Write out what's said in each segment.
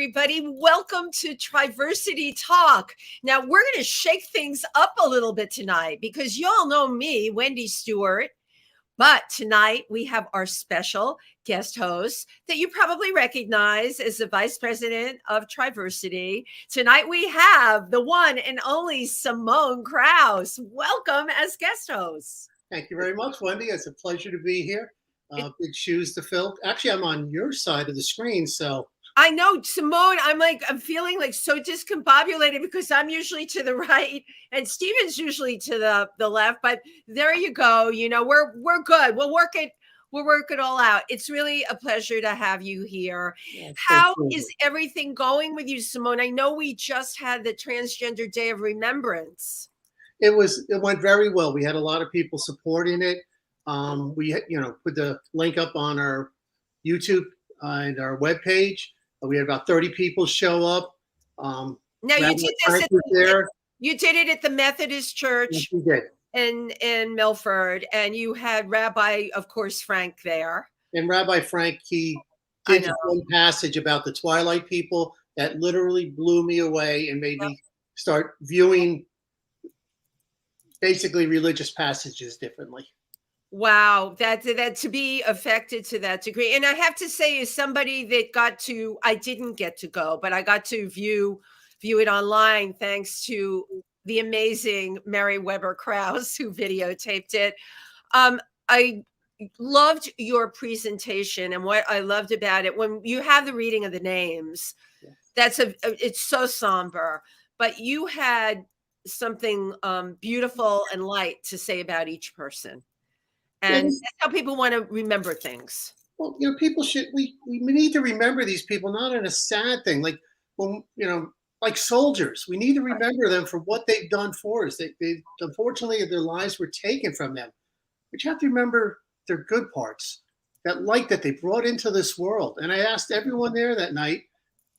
everybody. Welcome to TriVersity Talk. Now, we're going to shake things up a little bit tonight because you all know me, Wendy Stewart. But tonight we have our special guest host that you probably recognize as the Vice President of TriVersity. Tonight we have the one and only Simone Krause. Welcome as guest host. Thank you very much, Wendy. It's a pleasure to be here. Big shoes to fill. Actually, I'm on your side of the screen, so. I know, Simone, I'm feeling like so discombobulated because I'm usually to the right and Steven's usually to the left, but there you go. You know, we're good. We'll work it all out. It's really a pleasure to have you here. Yeah, how is everything going with you, Simone? I know we just had the Transgender Day of Remembrance. It went very well. We had a lot of people supporting it. We put the link up on our YouTube and our webpage. We had about 30 people show up. Now you did this you did it at the Methodist Church. Yes, we did. In Milford, and you had Rabbi, of course, Frank there. And Rabbi Frank, he did one passage about the Twilight people that literally blew me away and made me start viewing basically religious passages differently. Wow, that to be affected to that degree. And I have to say, as somebody that I didn't get to go, but I got to view it online thanks to the amazing Mary Weber Krause who videotaped it. I loved your presentation, and what I loved about it, when you have the reading of the names, it's so somber, but you had something beautiful and light to say about each person. And that's how people want to remember things. Well, people we need to remember these people, not in a sad thing. Like, when, like soldiers, we need to remember them for what they've done for us. They unfortunately, their lives were taken from them. But you have to remember their good parts, that light that they brought into this world. And I asked everyone there that night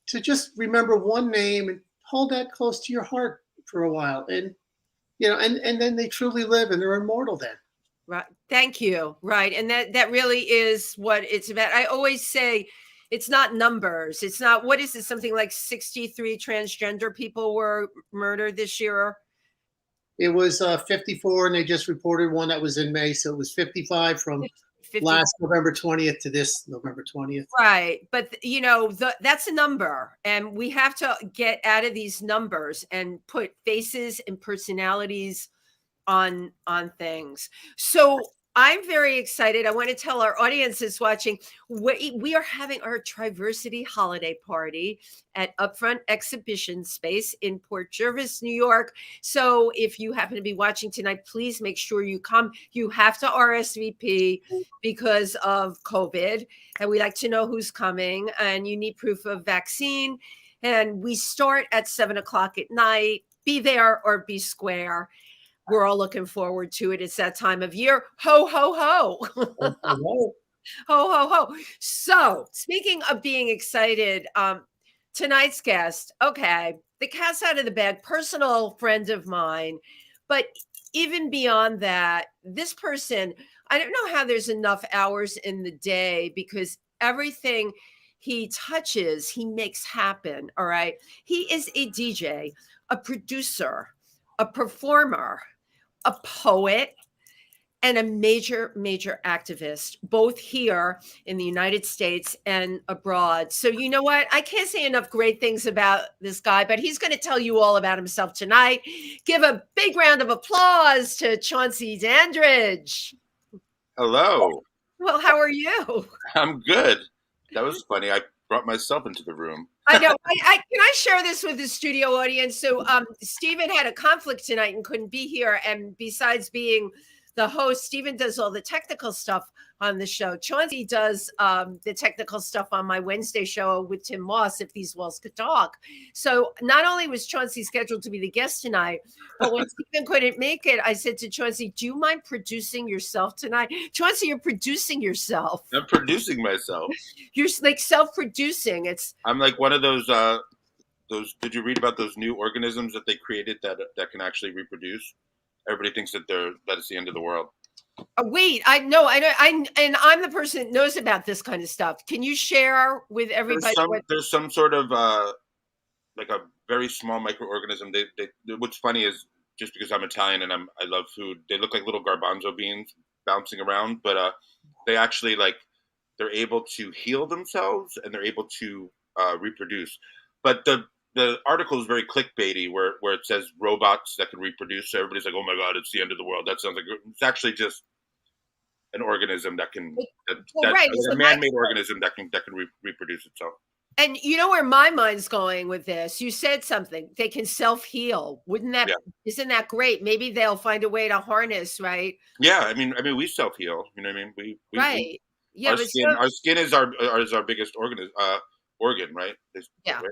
to just remember one name and hold that close to your heart for a while. And, and then they truly live and they're immortal then. Right. Thank you. Right. And that really is what it's about. I always say it's not numbers. It's not, what is it? Something like 63 transgender people were murdered this year. It was 54, and they just reported one that was in May. So it was 55 from last November 20th to this November 20th. Right. But, that's a number, and we have to get out of these numbers and put faces and personalities on things. So I'm very excited. I want to tell our audiences watching, we are having our TriVersity holiday party at Upfront Exhibition Space in Port Jervis, New York. So if you happen to be watching tonight, please make sure you come. You have to RSVP because of COVID, and we like to know who's coming, and you need proof of vaccine. And we start at 7:00 at night. Be there or be square. We're all looking forward to it. It's that time of year. Ho, ho, ho. Ho, ho, ho. So speaking of being excited, tonight's guest, okay, the cat's out of the bag, personal friend of mine. But even beyond that, this person, I don't know how there's enough hours in the day because everything he touches, he makes happen. All right. He is a DJ, a producer, a performer, a poet, and a major activist, both here in the United States and abroad. So you know what? I can't say enough great things about this guy, but he's going to tell you all about himself tonight. Give a big round of applause to Chauncey Dandridge. Hello. Well, how are you? I'm good. That was funny. I brought myself into the room. I know. Can I share this with the studio audience? So Stephen had a conflict tonight and couldn't be here. And besides being the host, Stephen does all the technical stuff on the show. Chauncey does the technical stuff on my Wednesday show with Tim Moss, If These Walls Could Talk. So not only was Chauncey scheduled to be the guest tonight, but when Stephen couldn't make it, I said to Chauncey, do you mind producing yourself tonight? Chauncey, you're producing yourself. I'm producing myself. You're like self-producing. I'm like one of those, did you read about those new organisms that they created that can actually reproduce? Everybody thinks that it's the end of the world. Wait, I know, and I'm the person that knows about this kind of stuff. Can you share with everybody what? There's some sort of like a very small microorganism. What's funny is just because I'm Italian and I love food, they look like little garbanzo beans bouncing around, but they actually like they're able to heal themselves and they're able to reproduce. But the article is very clickbaity, where it says robots that can reproduce. So everybody's like, "Oh my god, it's the end of the world." That sounds like it's actually just an organism that can Well, right, a man-made organism that can reproduce itself. And you know where my mind's going with this? You said something. They can self-heal. Yeah. Isn't that great? Maybe they'll find a way to harness, right? Yeah, I mean, we self-heal. You know what I mean? Right. Yeah, our skin is our biggest organ, right? Yeah. Right?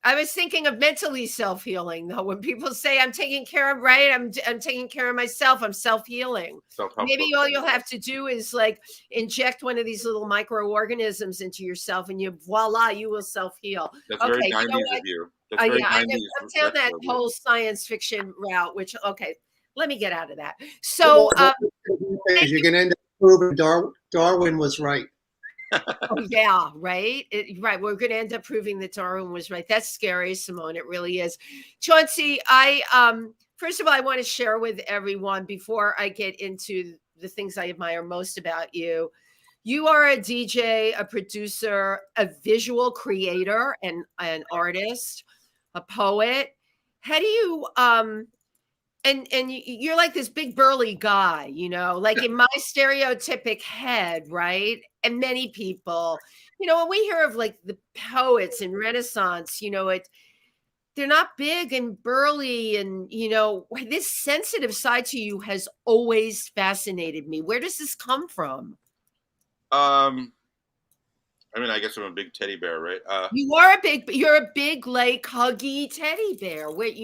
I was thinking of mentally self-healing though. When people say I'm taking care of, right? I'm taking care of myself. I'm self-healing. Self-help Maybe book. all you'll have to do is like inject one of these little microorganisms into yourself and voila, you will self-heal. That's Okay, very 90s you know what? of you. That's very Yeah, 90s. I know. I'm down that retro of you. whole science fiction route, which okay, let me get out of that. So You're going to end up proving Darwin was right. oh, yeah, right. Right. We're going to end up proving that Darwin was right. That's scary, Simone. It really is. Chauncey, first of all, I want to share with everyone before I get into the things I admire most about you. You are a DJ, a producer, a visual creator, and an artist, a poet. How do you and you're like this big burly guy, like in my stereotypic head, right? And many people, when we hear of like the poets and Renaissance, they're not big and burly, and this sensitive side to you has always fascinated me. Where does this come from? I mean, I guess I'm a big teddy bear, right? You're a big, like, huggy teddy bear. What,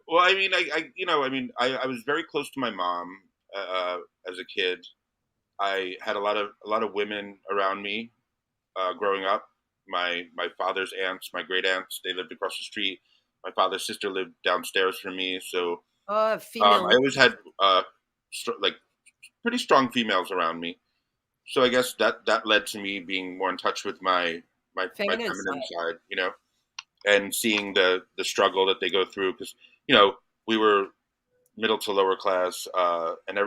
Well, I mean, I was very close to my mom as a kid. I had a lot of women around me growing up. My father's aunts, my great aunts, they lived across the street. My father's sister lived downstairs from me. So female. I always had like pretty strong females around me. So I guess that led to me being more in touch with my feminine side, and seeing the struggle that they go through, because we were middle to lower class, and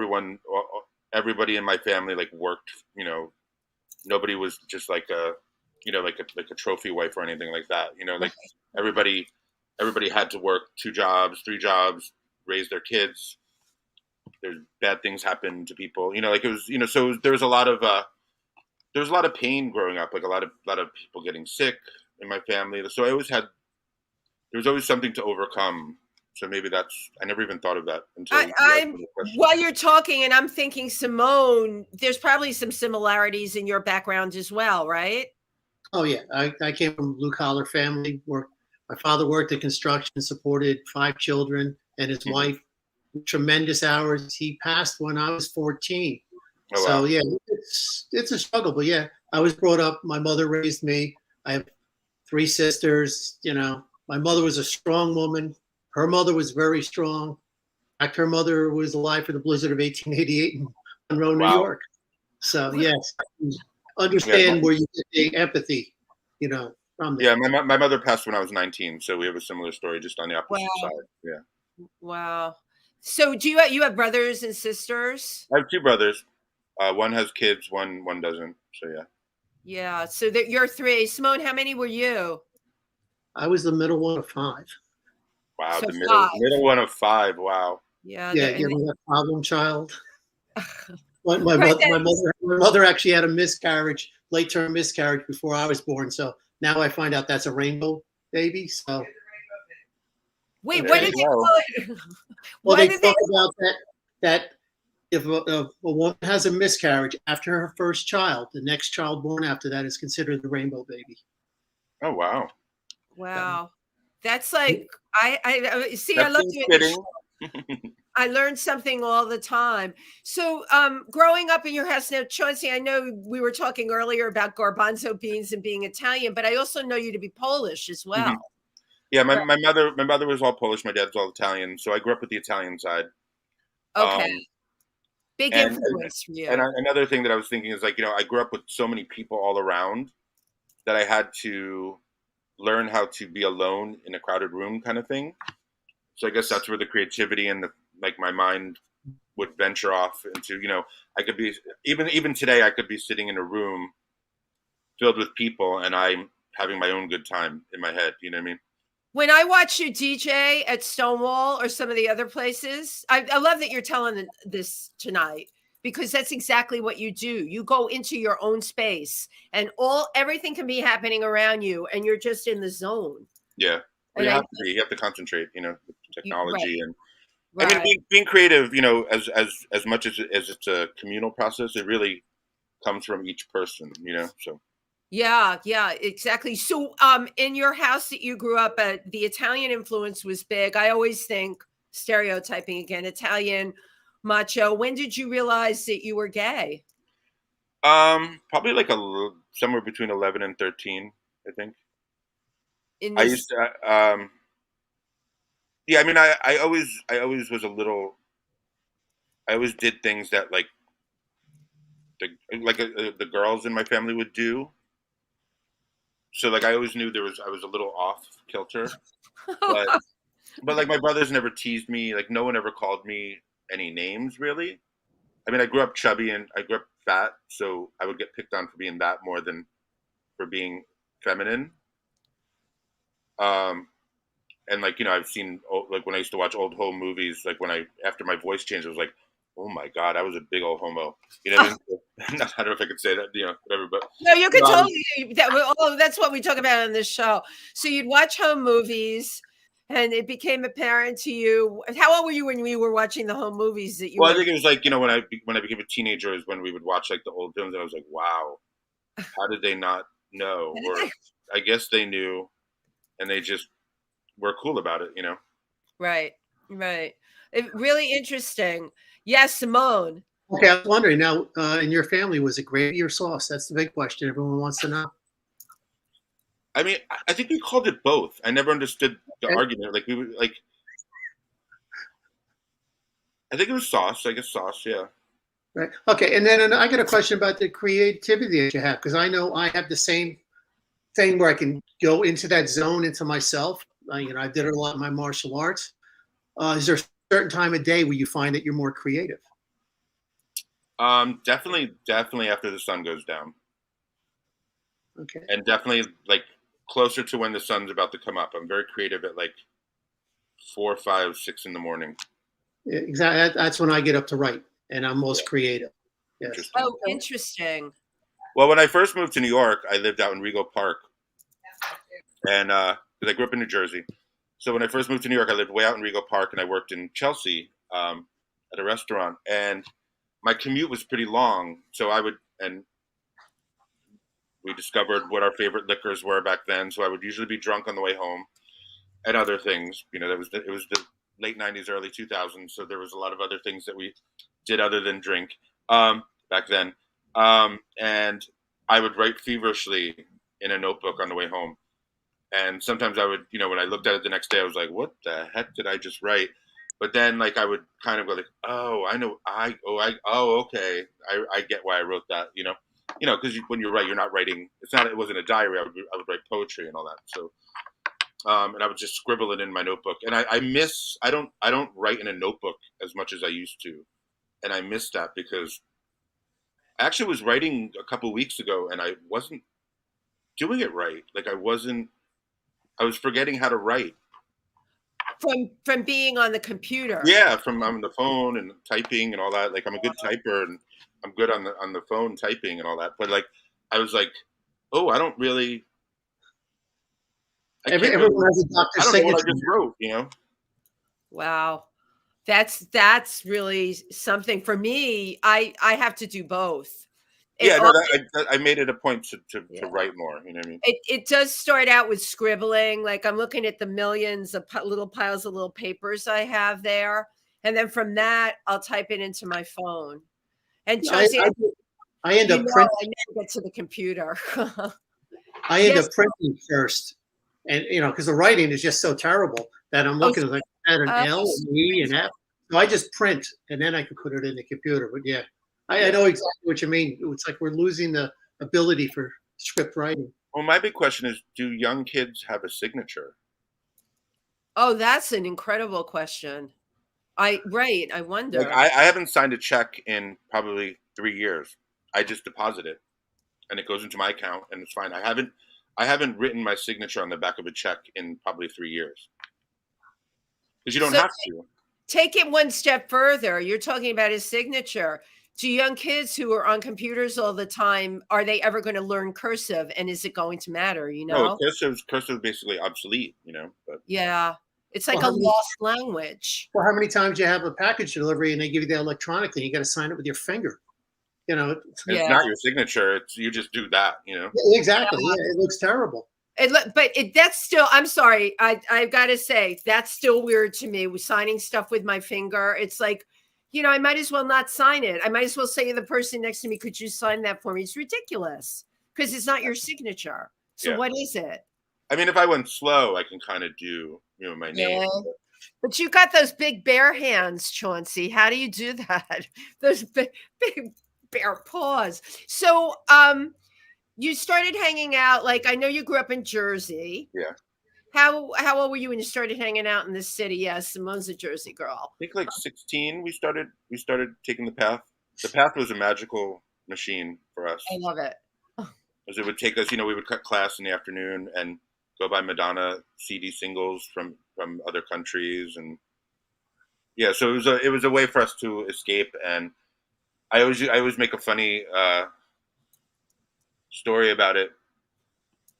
everybody in my family like worked. Nobody was just like a like a trophy wife or anything like that. Like everybody had to work 2 jobs, 3 jobs, raise their kids. There's bad things happen to people. Like it was. So there was a lot of pain growing up. Like a lot of people getting sick in my family. So there was always something to overcome. So maybe I never even thought of that until while you're talking, and I'm thinking, Simone, there's probably some similarities in your background as well, right? Oh yeah, I came from a blue collar family. My father worked in construction, supported 5 children and his wife. Tremendous hours. He passed when I was 14. Oh, wow. So yeah, it's a struggle. But yeah, I was brought up. My mother raised me. I have 3 sisters. My mother was a strong woman. Her mother was very strong. In fact, her mother was alive for the blizzard of 1888 in Monroe, New York. So yes, understand where you get the empathy, from that. Yeah, my mother passed when I was 19, so we have a similar story, just on the opposite side. Yeah. Wow. So do you have brothers and sisters? I have 2 brothers. One has kids, one doesn't. So yeah. Yeah. So that you're 3. Simone, how many were you? I was the middle one of 5. Wow, so the middle one of 5. Wow. Yeah. Yeah, that problem child. My mother actually had a miscarriage, late-term miscarriage before I was born. So now I find out that's a rainbow baby. So wait, what did they call it? Well, they talk about that if a woman has a miscarriage after her first child, the next child born after that is considered the rainbow baby. Oh wow! Wow, that's like I see. I love you. I learned something all the time. So growing up in your house now, Chauncey, I know we were talking earlier about garbanzo beans and being Italian, but I also know you to be Polish as well. Mm-hmm. Yeah, my mother was all Polish. My dad's all Italian. So I grew up with the Italian side. Okay. Big And influence for you. and another thing that I was thinking is like, I grew up with so many people all around that I had to learn how to be alone in a crowded room kind of thing. So I guess that's where the creativity and like my mind would venture off into, I could be even today I could be sitting in a room filled with people and I'm having my own good time in my head. You know what I mean? When I watch you DJ at Stonewall or some of the other places, I love that you're telling this tonight, because that's exactly what you do. You go into your own space and everything can be happening around you and you're just in the zone. Yeah. Well, you have to concentrate, with technology. Right, And right. I mean, being creative, as much as it's a communal process, it really comes from each person, so. Yeah, exactly. So, in your house that you grew up at, the Italian influence was big. I always think, stereotyping again, Italian macho. When did you realize that you were gay? Probably like somewhere between 11 and 13, I think. In I this, used to, yeah, I mean, I always was a little, I always did things that like the girls in my family would do. So like I always knew I was a little off kilter, but like my brothers never teased me. Like no one ever called me any names really. I mean, I grew up chubby and I grew up fat, so I would get picked on for being that more than for being feminine. And like I've seen like when I used to watch old home movies, like after my voice changed, I was like, oh my god, I was a big old homo. You know what I mean? I don't know if I could say that, whatever. But no, you could totally. That's what we talk about on this show. So you'd watch home movies, and it became apparent to you. How old were you when we were watching the home movies that you? Well, I think it was like when I became a teenager is when we would watch like the old films, and I was like, wow, how did they not know? Or I guess they knew, and they just were cool about it, Right. Really interesting. Yes, Simone. Okay, I was wondering now, in your family, was it gravy or sauce? That's the big question everyone wants to know. I mean, I think we called it both. I never understood the argument. Like we would like, I think it was sauce. I guess sauce, yeah. Right. Okay, and then I got a question about the creativity that you have, because I know I have the same thing where I can go into that zone into myself. I did it a lot in my martial arts. Is there a certain time of day where you find that you're more creative? Definitely after the sun goes down. Okay. And definitely like closer to when the sun's about to come up. I'm very creative at like 4, 5, 6 in the morning. Yeah, exactly. That's when I get up to write, and I'm most creative. Yes. Oh, interesting. Well, when I first moved to New York, I lived out in Rego Park, and because I grew up in New Jersey. So when I first moved to New York, I lived way out in Rego Park, and I worked in Chelsea at a restaurant, and my commute was pretty long. So we discovered what our favorite liquors were back then. So I would usually be drunk on the way home, and other things. It was the late 90s, early 2000s. So there was a lot of other things that we did other than drink back then. And I would write feverishly in a notebook on the way home. And sometimes I would, when I looked at it the next day, I was like, what the heck did I just write? But then like I would kind of go like, oh, I know, okay. I get why I wrote that, because when you write, you're not writing. It wasn't a diary. I would write poetry and all that. So, and I would just scribble it in my notebook. And I don't write in a notebook as much as I used to. And I miss that because I actually was writing a couple of weeks ago and I wasn't doing it right. Like I was forgetting how to write. From being on the computer. Yeah, from on the phone and typing and all that. Like I'm a good typer and I'm good on the phone typing and all that. But like I was like, oh, I don't really. Everyone has a doctor's signature. I don't know what I just wrote, Wow. That's really something for me. I have to do both. I made it a point to write more. You know what I mean? It does start out with scribbling. Like I'm looking at the millions of little piles of little papers I have there. And then from that, I'll type it into my phone. And Chauncey, I end up printing. I never get to the computer. I end up printing first. And, because the writing is just so terrible that I'm looking like at an L, an E, an F. So I just print, and then I can put it in the computer. But yeah, I know exactly what you mean. It's like we're losing the ability for script writing. Well, my big question is, do young kids have a signature? Oh, that's an incredible question. I wonder. Like, I haven't signed a check in probably 3 years. I just deposit it, and it goes into my account, and it's fine. I haven't written my signature on the back of a check in probably 3 years, because you don't So have to. take it one step further. You're talking about his signature. To young kids who are on computers all the time, are they ever going to learn cursive, and is it going to matter? No, cursive is basically obsolete, But Yeah, it's like Well, a lost language. Well, how many times you have a package delivery and they give you that electronically? You got to sign it with your finger. it's not your signature. You just do that. Exactly. Yeah, it looks terrible. That's still, I'm sorry, I've got to say, that's still weird to me with signing stuff with my finger. It's like, I might as well not sign it. I might as well say to the person next to me, could you sign that for me? It's ridiculous because it's not your signature. So what is it? I mean, if I went slow, I can kind of do, my name. Yeah. But you got those big bare hands, Chauncey. How do you do that? Those big bare paws. So, you started hanging out, like, I know you grew up in Jersey. Yeah. How old were you when you started hanging out in this city? Yes, Simone's a Jersey girl. I think like 16, we started taking the path. The path was a magical machine for us. I love it. Because it would take us, we would cut class in the afternoon and go buy Madonna CD singles from other countries, and so it was a way for us to escape. And I always make a funny story about it.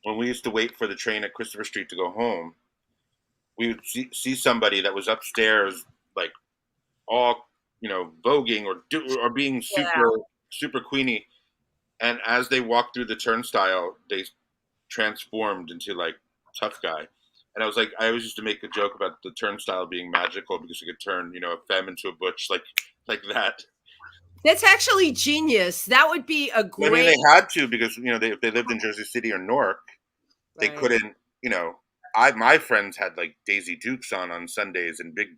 When we used to wait for the train at Christopher Street to go home, we would see somebody that was upstairs, like all voguing or being super queenie, and as they walked through the turnstile, they transformed into like tough guy. And I always used to make a joke about the turnstile being magical because it could turn a femme into a butch like that. That's actually genius. That would be a great. I mean, they had to, because if they lived in Jersey City or Newark, they couldn't. My friends had like Daisy Dukes on Sundays and big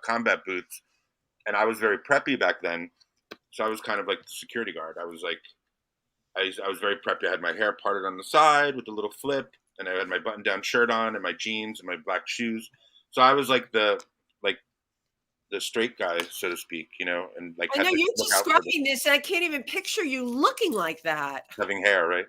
combat boots, and I was very preppy back then, so I was kind of like the security guard. I was very preppy. I had my hair parted on the side with a little flip, and I had my button-down shirt on and my jeans and my black shoes. So I was like the straight guy, so to speak, and like. I know you're describing this, and I can't even picture you looking like that. Having hair, right?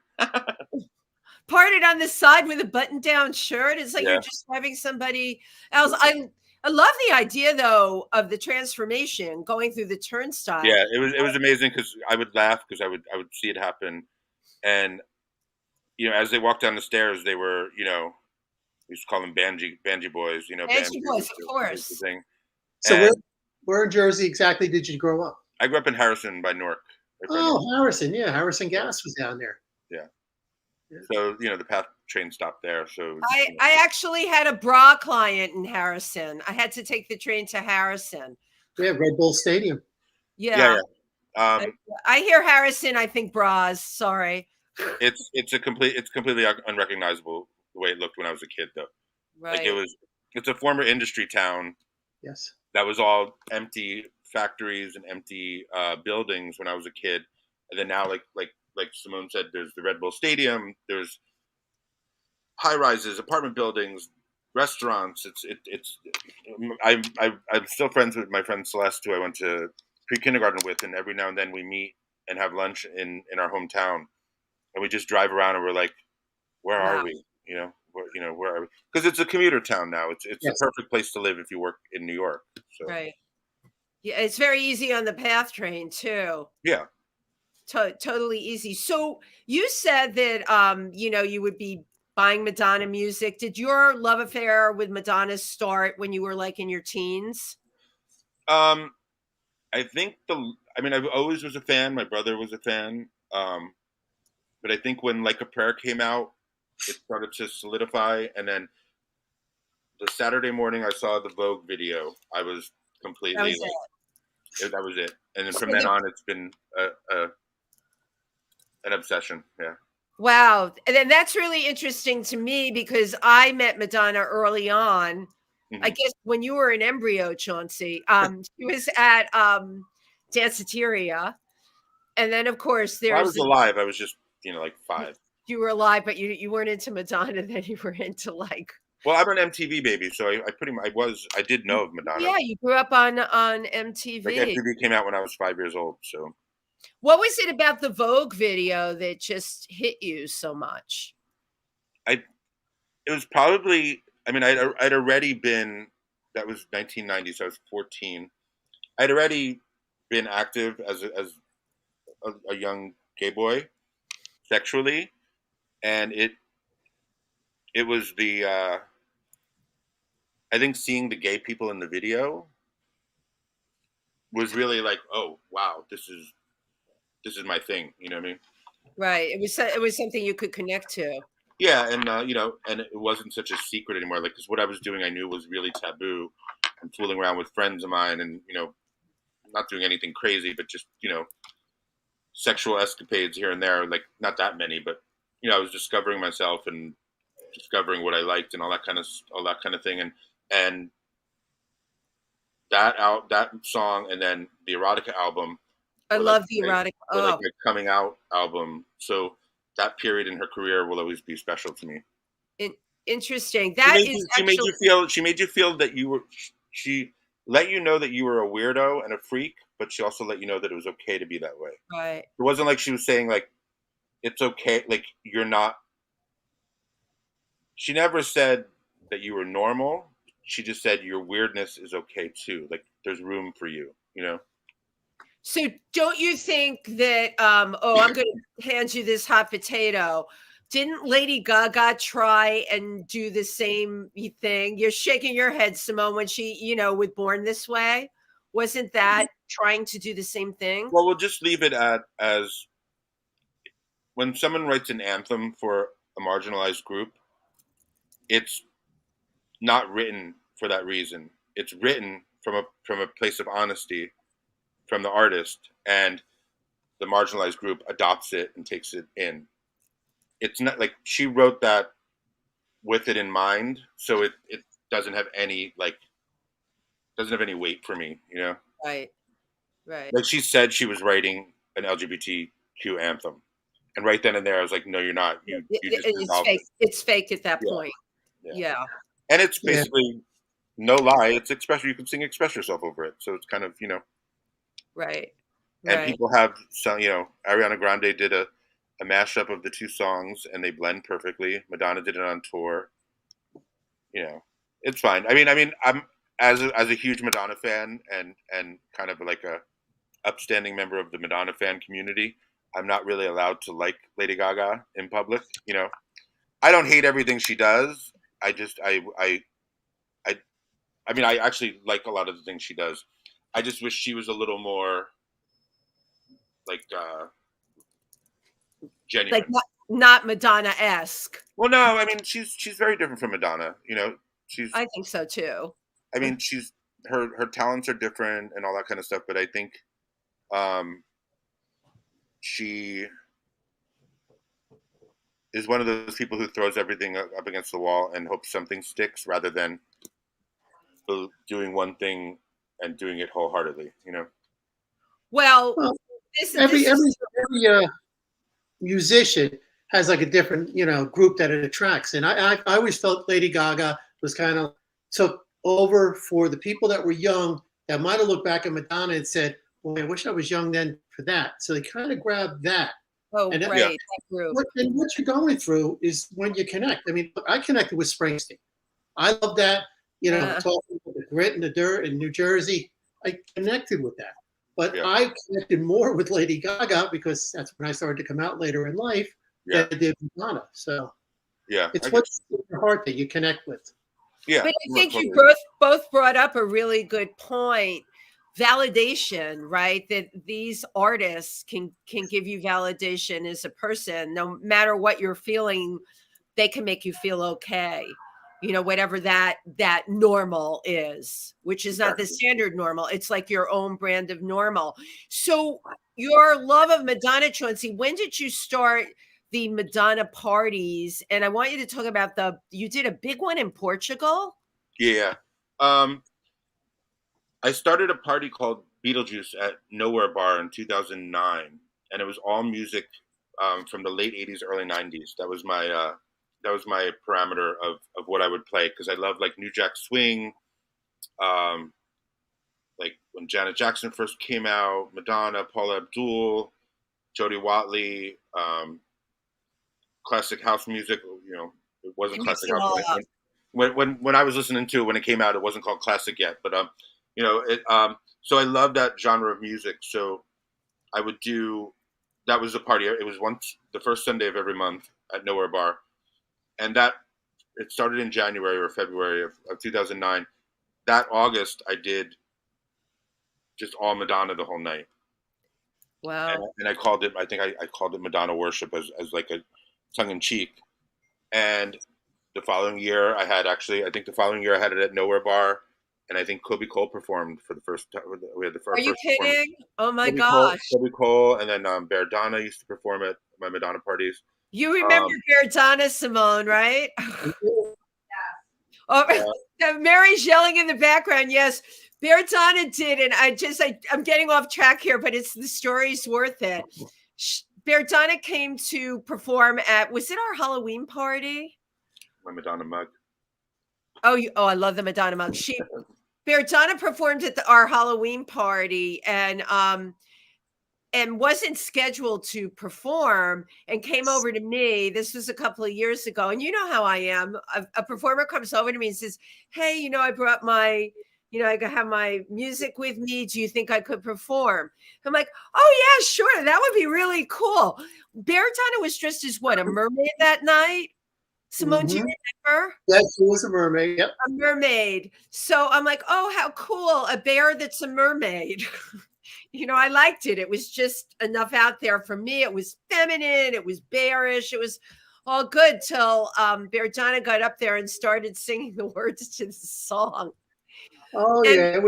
Parted on the side with a button-down shirt. It's like you're describing somebody else. I love the idea, though, of the transformation going through the turnstile. Yeah, it was amazing because I would laugh because I would see it happen, and as they walked down the stairs, they were we used to call them banji boys. Banji boys, of course. Thing. So where in Jersey exactly did you grow up? I grew up in Harrison by Newark. Harrison, yeah, Harrison Gas was down there. Yeah. So the PATH train stopped there. So I actually had a bra client in Harrison. I had to take the train to Harrison. Yeah, Red Bull Stadium. Yeah. I hear Harrison. I think bras. Sorry. It's completely unrecognizable the way it looked when I was a kid, though. Right. Like it's a former industry town. Yes. That was all empty factories and empty buildings when I was a kid, and then now, like Simone said, there's the Red Bull Stadium, there's high rises, apartment buildings, restaurants. I'm still friends with my friend Celeste, who I went to pre-kindergarten with, and every now and then we meet and have lunch in our hometown, and we just drive around and we're like, where are we? Where are we? Because it's a commuter town now. It's the perfect place to live if you work in New York. So. Right. Yeah, it's very easy on the PATH train too. Yeah. Totally easy. So you said that you would be buying Madonna music. Did your love affair with Madonna start when you were like in your teens? I think I've always was a fan. My brother was a fan. But I think when Like a Prayer came out, it started to solidify. And then the Saturday morning I saw the Vogue video, I was completely that was it. And then from then on, it's been an obsession. Yeah. Wow. And then that's really interesting to me because I met Madonna early on I guess when you were an embryo, Chauncey, she was at Danceteria. And then, of course, I was alive. I was just, like 5. You were alive, but you weren't into Madonna. Then you were into like. Well, I'm an MTV baby, so I did know of Madonna. Yeah, you grew up on MTV. Like MTV came out when I was 5 years old. So. What was it about the Vogue video that just hit you so much? It was probably. I mean, I'd already been. That was 1990, so I was 14. I'd already been active as a young gay boy, sexually, and it was the. I think seeing the gay people in the video was really like, oh wow, this is my thing. You know what I mean? Right. It was something you could connect to. Yeah, and and it wasn't such a secret anymore. Like, because what I was doing, I knew was really taboo, and fooling around with friends of mine, and not doing anything crazy, but just sexual escapades here and there. Like, not that many, but I was discovering myself and discovering what I liked and all that kind of thing, and that song, and then the Erotica album. I love the Erotica. Like my coming out album. So that period in her career will always be special to me. Interesting. She made you feel that you were. She let you know that you were a weirdo and a freak, but she also let you know that it was okay to be that way. Right. It wasn't like she was saying like, it's okay. Like, you're not. She never said that you were normal. She just said your weirdness is okay too. Like, there's room for you. So don't you think that, I'm going to hand you this hot potato. Didn't Lady Gaga try and do the same thing? You're shaking your head, Simone, when she, with Born This Way. Wasn't that trying to do the same thing? Well, we'll just leave it as when someone writes an anthem for a marginalized group, it's not written for that reason. It's written from a place of honesty from the artist, and the marginalized group adopts it and takes it in. It's not like she wrote that with it in mind, so it doesn't have any weight for me, Right. Like, she said she was writing an LGBTQ anthem, and right then and there I was like, no, you're not. You just it's fake. It's fake at that point. Yeah. And it's basically no lie. It's express. You can sing "Express Yourself" over it, so it's kind of Right. And people have some, Ariana Grande did a mashup of the two songs, and they blend perfectly. Madonna did it on tour. It's fine. I mean, I'm as a huge Madonna fan and kind of like a upstanding member of the Madonna fan community. I'm not really allowed to like Lady Gaga in public. I don't hate everything she does. I actually like a lot of the things she does. I just wish she was a little more genuine. Like not Madonna-esque. Well, no, I mean she's very different from Madonna. I think so too. I mean, her talents are different and all that kind of stuff, but I think she is one of those people who throws everything up against the wall and hopes something sticks rather than doing one thing and doing it wholeheartedly, Well, every musician has like a different, group that it attracts. And I always felt Lady Gaga was kind of took over for the people that were young that might have looked back at Madonna and said, boy, I wish I was young then for that. So they kind of grabbed that. Oh, and right. That group. What you're going through is when you connect. I mean, I connected with Springsteen. I love that, talking about the grit and the dirt in New Jersey. I connected with that. But I connected more with Lady Gaga because that's when I started to come out later in life than I did Madonna. So it's what's in your heart that you connect with. Yeah. But I think you both brought up a really good point. Validation, right? That these artists can give you validation as a person. No matter what you're feeling, they can make you feel okay. Whatever that normal is, which is not the standard normal. It's like your own brand of normal. So your love of Madonna, Chauncey, when did you start the Madonna parties? And I want you to talk about you did a big one in Portugal? Yeah. I started a party called Beetlejuice at Nowhere Bar in 2009, and it was all music from the late 80s, early 90s. That was my parameter of what I would play, because I love like New Jack Swing, um, like when Janet Jackson first came out, Madonna, Paula Abdul, Jody Watley, classic house music. You know, it wasn't You mix classic it all house up. when I was listening to it when it came out. It wasn't called classic yet, but you know, so I love that genre of music. So I would do. That was a party. It was once the first Sunday of every month at Nowhere Bar, and that it started in January or February of 2009. That August, I did just all Madonna the whole night. Wow. And I called it. I think I called it Madonna Worship as like a tongue in cheek. And the following year, I think the following year I had it at Nowhere Bar, and I think Kobe Cole performed for the first time. We had the Are first you performance. kidding? Oh my gosh. Kobe Cole, and then Bear Donna used to perform at my Madonna parties. You remember Verdana, Simone, right? Oh, Mary's yelling in the background. Yes, Verdana did, and I'm getting off track here, but the story's worth it. Verdana came to perform was it our Halloween party? My Madonna mug. Oh, I love the Madonna mug. Verdana performed at our Halloween party, and wasn't scheduled to perform, and came over to me. This was a couple of years ago. And you know how I am. A performer comes over to me and says, hey, I brought I have my music with me. Do you think I could perform? I'm like, oh yeah, sure. That would be really cool. Verdana was dressed as what? A mermaid that night? Simone, do you remember? Yes, she was a mermaid. Yep. A mermaid. So I'm like, oh, how cool. A bear that's a mermaid. I liked it. It was just enough out there for me. It was feminine. It was bearish. It was all good till Verdana got up there and started singing the words to the song. Oh, yeah. It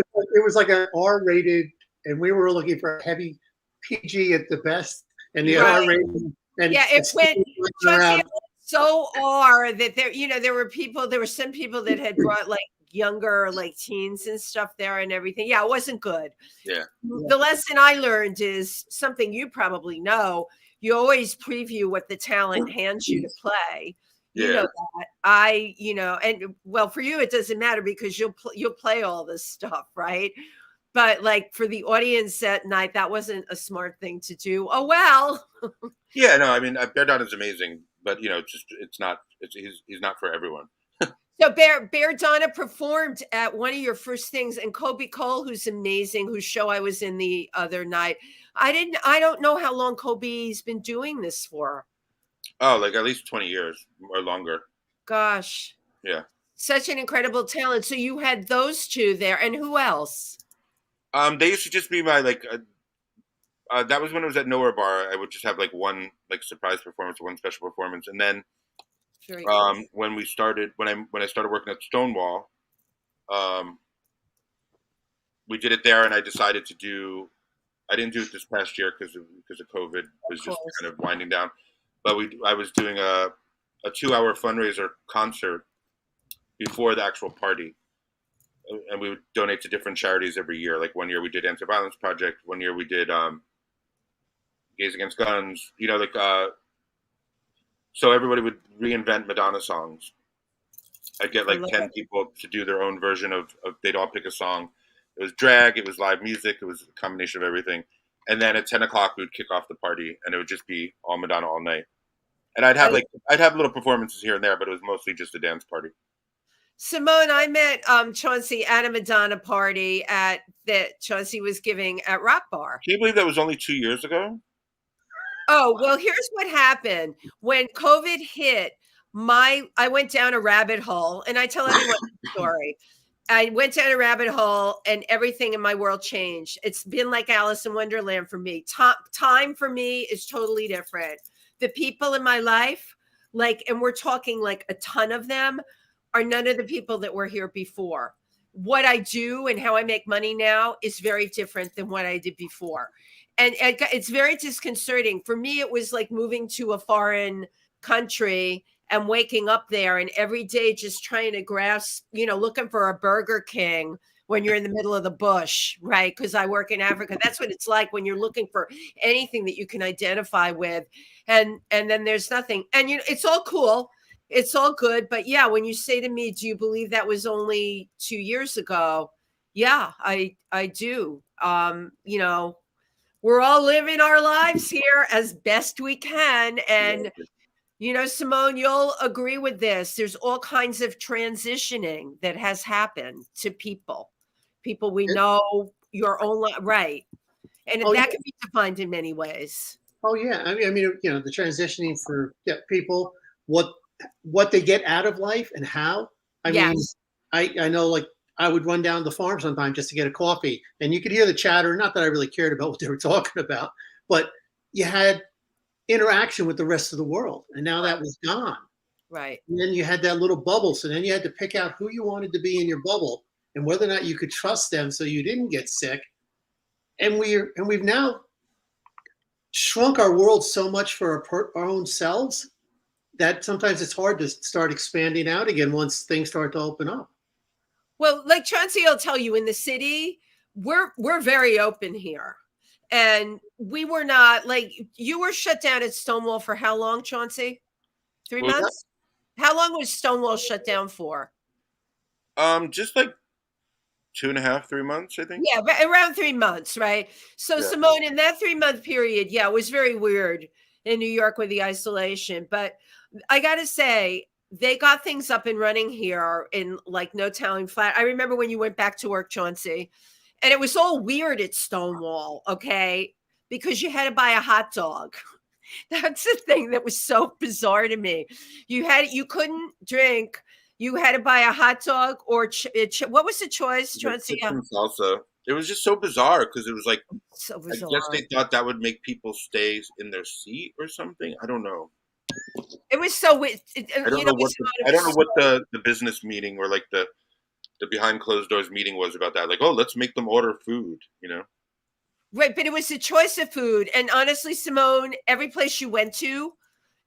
was like an R-rated, and we were looking for a heavy PG at the best, and the R-rated. And yeah, it went so R that there were some people that had brought like younger like teens and stuff there and everything. Yeah, it wasn't good. Yeah. The lesson I learned is something you probably know. You always preview what the talent hands you to play. You know that. And well, for you it doesn't matter because you'll play all this stuff, right? But like for the audience that night, that wasn't a smart thing to do. Oh well. Yeah, no, I mean Bear is amazing, but he's not for everyone. So Verdana performed at one of your first things, and Kobe Cole, who's amazing, whose show I was in the other night. I don't know how long Kobe's been doing this for. Oh, like at least 20 years or longer. Gosh. Yeah. Such an incredible talent. So you had those two there, and who else? They used to just be my that was when it was at Nowhere Bar. I would just have like one like surprise performance, one special performance, and then when I started working at Stonewall, we did it there, and I decided to do. I didn't do it this past year because of COVID. It was just kind of winding down, but I was doing a 2-hour fundraiser concert before the actual party, and we would donate to different charities every year. Like one year we did Anti-Violence Project. One year we did Gays Against Guns. So everybody would reinvent Madonna songs. I'd get like 10 people to do their own version of they'd all pick a song. It was drag, it was live music, it was a combination of everything. And then at 10 o'clock, we would kick off the party, and it would just be all Madonna all night. And I'd have little performances here and there, but it was mostly just a dance party. Simone, I met Chauncey at a Madonna party that Chauncey was giving at Rock Bar. Can you believe that was only 2 years ago? Oh, well, here's what happened. When COVID hit, I went down a rabbit hole, and I tell everyone the story. I went down a rabbit hole, and everything in my world changed. It's been like Alice in Wonderland for me. Time for me is totally different. The people in my life, and we're talking like a ton of them, are none of the people that were here before. What I do and how I make money now is very different than what I did before. And it's very disconcerting. For me, it was like moving to a foreign country and waking up there and every day just trying to grasp, looking for a Burger King when you're in the middle of the bush, right? Because I work in Africa. That's what it's like when you're looking for anything that you can identify with. And then there's nothing. And it's all cool. It's all good. But yeah, when you say to me, do you believe that was only 2 years ago? Yeah, I do. We're all living our lives here as best we can. And Simone, you'll agree with this. There's all kinds of transitioning that has happened to people we know, your own right. And that can be defined in many ways. Oh yeah. I mean, the transitioning for people, what they get out of life and how. I mean, I know, like, I would run down the farm sometimes just to get a coffee, and you could hear the chatter. Not that I really cared about what they were talking about, but you had interaction with the rest of the world, and now that was gone. Right. And then you had that little bubble, so then you had to pick out who you wanted to be in your bubble and whether or not you could trust them so you didn't get sick. And we've now shrunk our world so much for our own selves that sometimes it's hard to start expanding out again once things start to open up. Well, like Chauncey will tell you, in the city, we're very open here. And we were not, like, you were shut down at Stonewall for how long, Chauncey? 3 months? How long was Stonewall shut down for? Just like 2.5, 3 months, I think. Yeah, around 3 months, right? So Simone, in that 3-month period, it was very weird in New York with the isolation. But I got to say, they got things up and running here in like no telling flat. I remember when you went back to work, Chauncey, and it was all weird at Stonewall, okay? Because you had to buy a hot dog. That's the thing that was so bizarre to me. You couldn't drink. You had to buy a hot dog or what was the choice, Chauncey? Salsa. It was just so bizarre because it was like, so bizarre. I guess they thought that would make people stay in their seat or something. I don't know. It was so weird. I don't know what the business meeting or like the behind closed doors meeting was about that. Like, oh, let's make them order food, Right, but it was a choice of food. And honestly, Simone, every place you went to,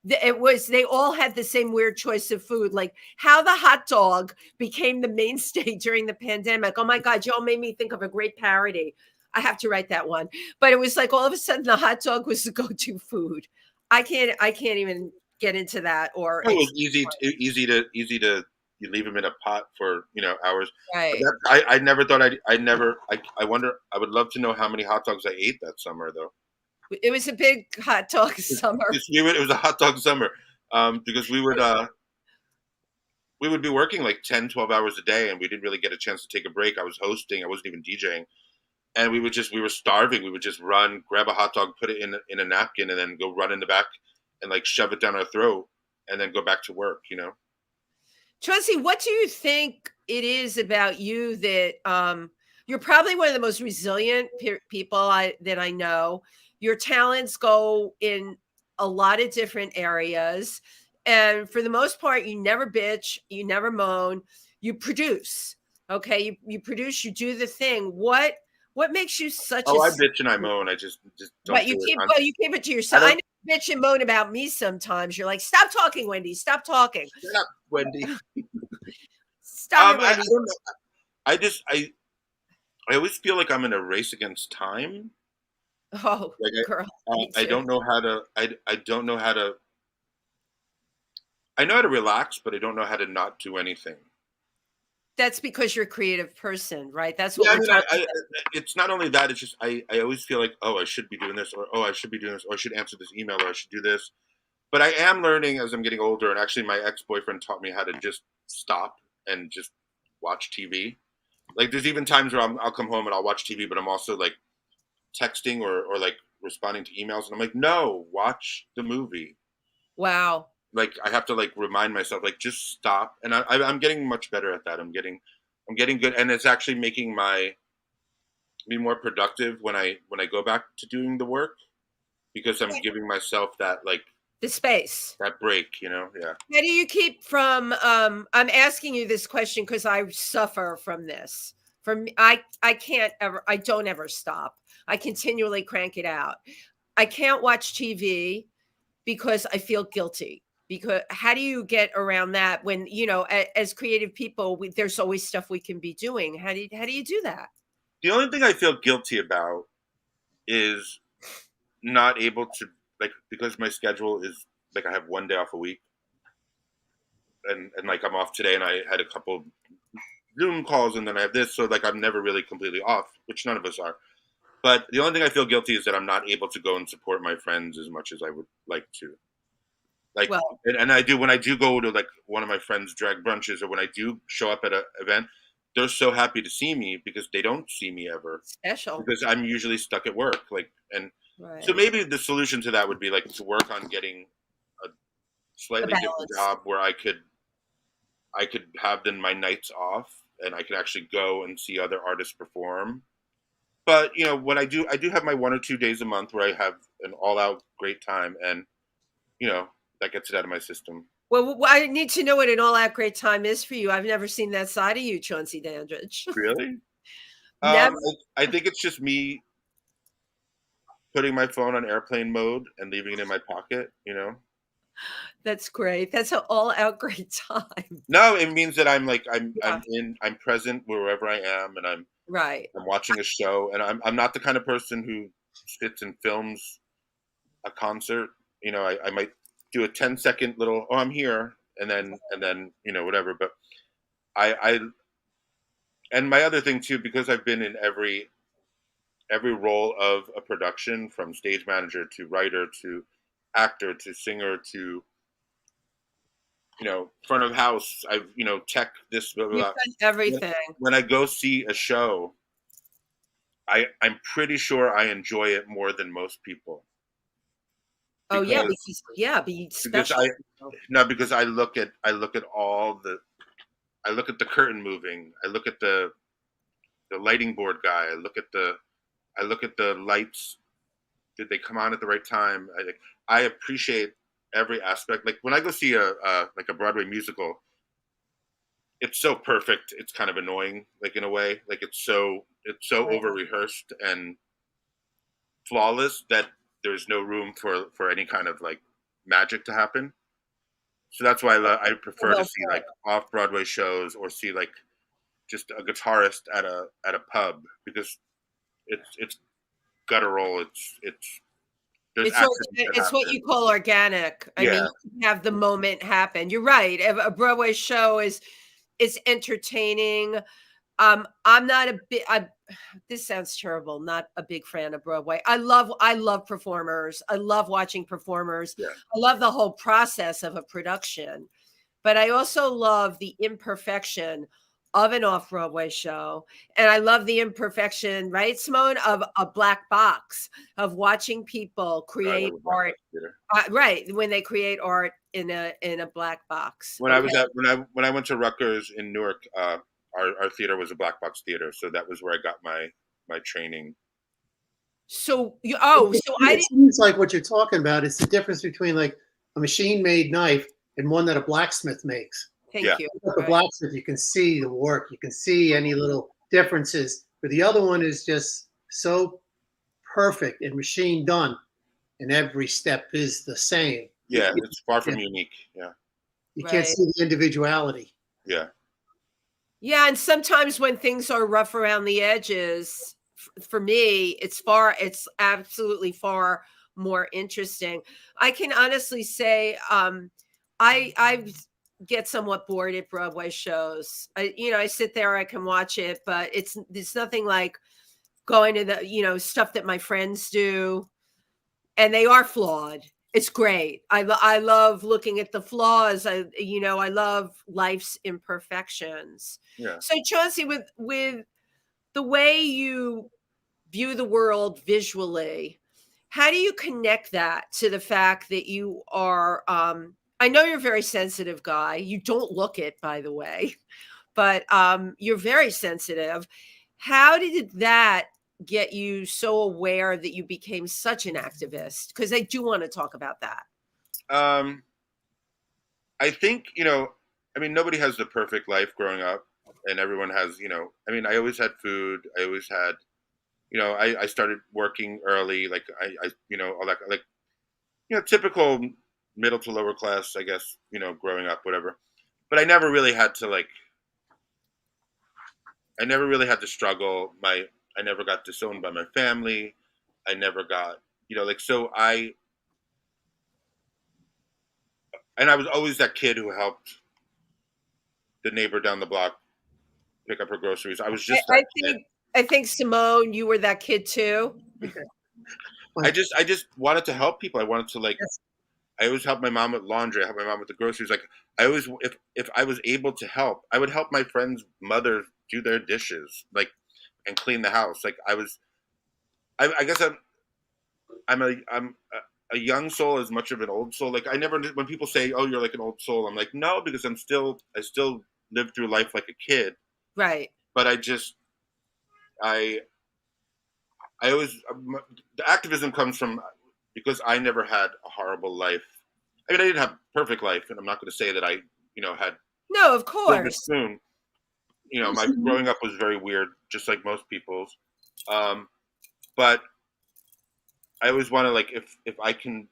they all had the same weird choice of food. Like how the hot dog became the mainstay during the pandemic. Oh my God, y'all made me think of a great parody. I have to write that one. But it was like all of a sudden the hot dog was the go-to food. I can't even get into that. Or it was easy to you leave them in a pot for hours. Right. I never thought I wonder. I would love to know how many hot dogs I ate that summer though. It was a big hot dog summer. It was a hot dog summer because we would be working like 10, 12 hours a day, and we didn't really get a chance to take a break. I was hosting. I wasn't even DJing. And we were starving. We would just run, grab a hot dog, put it in a napkin, and then go run in the back and like shove it down our throat and then go back to work, Chauncey, what do you think it is about you that you're probably one of the most resilient people that I know. Your talents go in a lot of different areas. And for the most part, you never bitch, you never moan, you produce. Okay. You produce, you do the thing. What makes you such I bitch and I moan. I just don't. But you keep it to yourself. I know you bitch and moan about me sometimes. You're like, stop talking, Wendy. Stop talking. Shut up, Wendy. Stop it, Wendy. I always feel like I'm in a race against time. Oh, like girl. I don't know how to. I don't know how to. I know how to relax, but I don't know how to not do anything. That's because you're a creative person, right? That's what we're talking about. It's not only that. It's just I always feel like, oh, I should be doing this, or oh, I should be doing this, or I should answer this email, or I should do this. But I am learning as I'm getting older, and actually my ex-boyfriend taught me how to just stop and just watch TV. Like there's even times where I'll come home and I'll watch TV, but I'm also like texting or like responding to emails, and I'm like, no, watch the movie. Wow. Like I have to like remind myself, like just stop. And I'm getting much better at that. I'm getting good, and it's actually making me more productive when I go back to doing the work, because I'm giving myself that like the space, that break, Yeah. How do you keep from? I'm asking you this question because I suffer from this. I don't ever stop. I continually crank it out. I can't watch TV because I feel guilty. because how do you get around that when, as creative people, there's always stuff we can be doing. How do you do that? The only thing I feel guilty about is not able to, like, because my schedule is like I have one day off a week, and like I'm off today, and I had a couple Zoom calls, and then I have this, so like I'm never really completely off, which none of us are. But the only thing I feel guilty is that I'm not able to go and support my friends as much as I would like to. Like, Well, and I do, when I do go to like one of my friends' drag brunches, or when I do show up at an event, they're so happy to see me because they don't see me ever, special. because I'm usually stuck at work. Like, and so Right. maybe the solution to that would be like to work on getting a slightly different balance. job where I could have then my nights off, and I could actually go and see other artists perform. But when I do have my 1 or 2 days a month where I have an all-out great time, and that gets it out of my system. Well, I need to know what an all-out great time is for you. I've never seen that side of you, Chauncey Dandridge. Really? Never. I think it's just me putting my phone on airplane mode and leaving it in my pocket. That's great. That's an all-out great time. No, it means that I'm Yeah. I'm present wherever I am, and I'm Right. watching a show, and I'm not the kind of person who sits and films a concert. I might do a 10-second little, oh, I'm here, and then whatever. But I and my other thing too, because I've been in every role of a production, from stage manager to writer to actor to singer to front of house. I've tech, this, blah, blah, You've blah. done everything. When I go see a show, I'm pretty sure I enjoy it more than most people. Oh yeah, Because be because special. because I look at I look at the curtain moving. I look at the lighting board guy. I look at the lights. Did they come on at the right time? I appreciate every aspect. Like when I go see a Broadway musical, it's so perfect. It's kind of annoying, like in a way. Like it's so over rehearsed and flawless that there's no room for any kind of like magic to happen. So that's why I prefer to see like off Broadway shows, or see like just a guitarist at a pub, because it's guttural. It's what you call organic. I mean, you have the moment happen. You're right. A Broadway show is entertaining. I'm not a big. This sounds terrible. Not a big fan of Broadway. I love performers. I love watching performers. Yeah. I love the whole process of a production, but I also love the imperfection of an off-Broadway show. And I love the imperfection, right, Simone, of a black box, of watching people create art. Right, when they create art in a black box. When I went to Rutgers in Newark, our theater was a black box theater, so that was where I got my training. So it seems like what you're talking about is the difference between like a machine-made knife and one that a blacksmith makes. Thank you. The blacksmith, you can see the work, you can see any little differences, but the other one is just so perfect and machine done, and every step is the same. Yeah, it's far from unique. Yeah, you can't see the individuality. Yeah. Yeah, and sometimes when things are rough around the edges, for me, it's absolutely far more interesting. I can honestly say, I get somewhat bored at Broadway shows. I sit there, I can watch it, but it's nothing like going to the, stuff that my friends do, and they are flawed. It's great. I love looking at the flaws. I love life's imperfections. Yeah. So Chauncey, with the way you view the world visually, how do you connect that to the fact that you are, I know you're a very sensitive guy. You don't look it, by the way, but you're very sensitive. How did that get you so aware that you became such an activist? Because I do want to talk about that. I think, nobody has the perfect life growing up, and everyone has, I always had food. I always had, I started working early. Like all that, like, typical middle to lower class, I guess, growing up, whatever. But I never really had to struggle. I never got disowned by my family. I never got, and I was always that kid who helped the neighbor down the block pick up her groceries. I was just that kid. I think Simone, you were that kid too. I just wanted to help people. I wanted to I always helped my mom with laundry. I helped my mom with the groceries. I always, if I was able to help, I would help my friends' mother do their dishes, and clean the house. I guess I'm a young soul as much of an old soul. When people say, "Oh, you're like an old soul," I'm like, no, because I still live through life like a kid. Right. But I always, the activism comes from, because I never had a horrible life. I mean, I didn't have a perfect life, and I'm not going to say that I, had. No, of course. Spoon. My growing up was very weird, just like most people's. But I always want to, if I can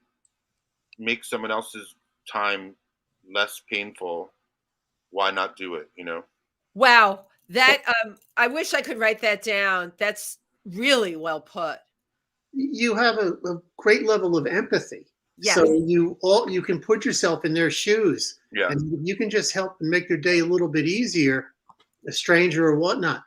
make someone else's time less painful, why not do it? Wow. That I wish I could write that down. That's really well put. You have a great level of empathy. Yes. So you can put yourself in their shoes. Yeah. And you can just help them make their day a little bit easier, a stranger or whatnot.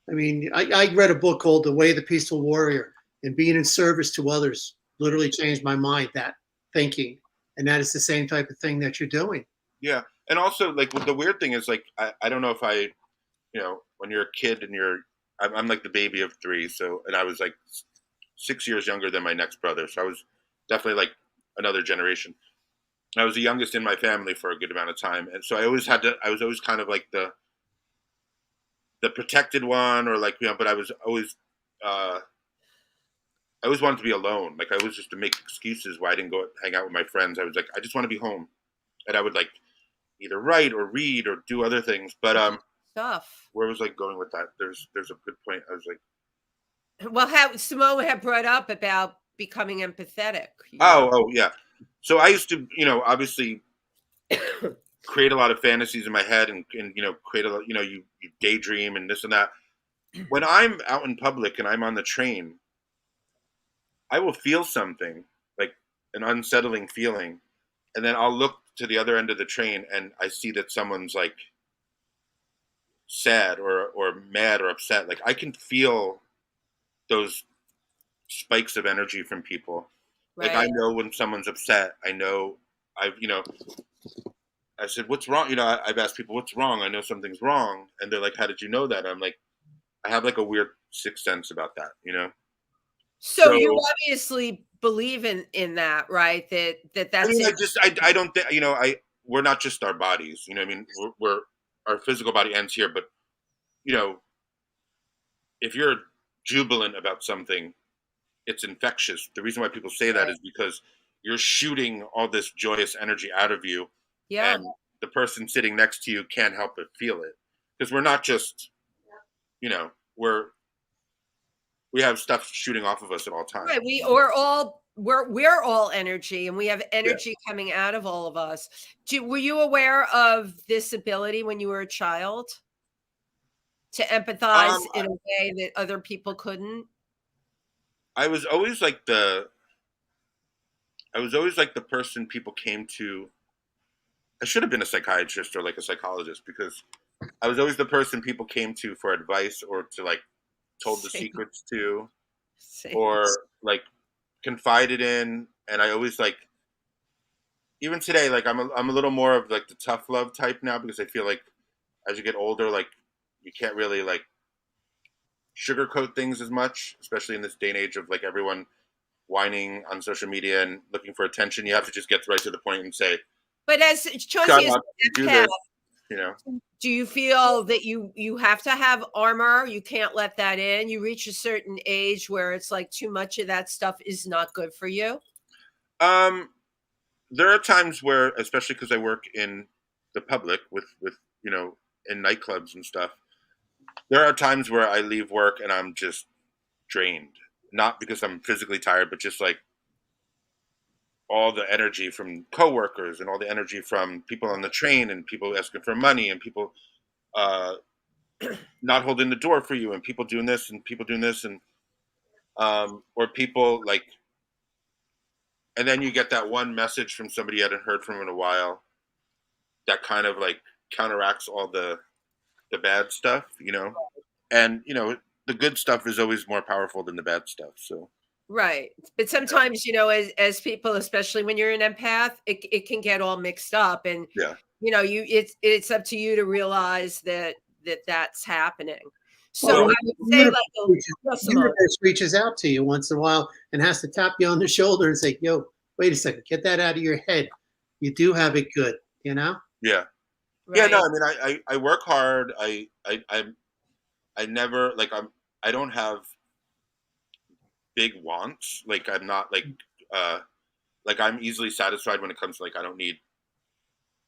I mean, I read a book called The Way of the Peaceful Warrior, and being in service to others literally changed my mind, that thinking. And that is the same type of thing that you're doing. Yeah. And also, the weird thing is, I don't know if when you're a kid and I'm like the baby of 3. And I was 6 years younger than my next brother. So I was definitely another generation. I was the youngest in my family for a good amount of time. And so I was always kind of the protected one, or but I was always, I always wanted to be alone. I always just to make excuses why I didn't go hang out with my friends. I was I just want to be home. And I would either write or read or do other things. But, stuff. Where was I going with that? There's a good point. I was well, how Simone had brought up about becoming empathetic. Oh, yeah. So I used to, obviously create a lot of fantasies in my head and create a lot, you daydream and this and that. When I'm out in public and I'm on the train, I will feel something, an unsettling feeling. And then I'll look to the other end of the train and I see that someone's sad or mad or upset. I can feel those spikes of energy from people. Right. I know when someone's upset. I know I said, what's wrong? I've asked people, what's wrong? I know something's wrong. And they're like, how did you know that? I'm like, I have a weird sixth sense about that, So you obviously believe in that, right? That's I mean, I don't think, we're not just our bodies, I mean, we're our physical body ends here, but if you're jubilant about something, it's infectious. The reason why people say that is because you're shooting all this joyous energy out of you. Yeah. And the person sitting next to you can't help but feel it. Because we're not just, we have stuff shooting off of us at all times. Right. We're all energy, and we have energy coming out of all of us. Were you aware of this ability when you were a child to empathize in a way that other people couldn't? I was always the person people came to. I should have been a psychiatrist or a psychologist, because I was always the person people came to for advice or to told the secrets to. Same. Or confided in. And I always even today, I'm a little more of the tough love type now, because I feel as you get older, you can't really sugarcoat things as much, especially in this day and age of everyone whining on social media and looking for attention. You have to just get right to the point and say, but as Chauncey is do this, do you feel that you have to have armor? You can't let that in. You reach a certain age where it's too much of that stuff is not good for you. There are times where, especially because I work in the public with in nightclubs and stuff, there are times where I leave work and I'm just drained. Not because I'm physically tired, but just all the energy from coworkers and all the energy from people on the train and people asking for money and people not holding the door for you and people doing this and people doing this and or people like, and then you get that one message from somebody you hadn't heard from in a while that kind of like counteracts all the bad stuff, you know, and you know the good stuff is always more powerful than the bad stuff. So right, but sometimes, you know, as people, especially when you're an empath, it can get all mixed up, and yeah, you know, it's up to you to realize that's happening. So Well, I would say, like, the universe reaches out to you once in a while and has to tap you on the shoulder and say, "Yo, wait a second, get that out of your head. You do have it good," you know? yeah, right. yeah. No, I mean, I work hard. I never like I don't have big wants. Like I'm not like I'm easily satisfied when it comes to like I don't need.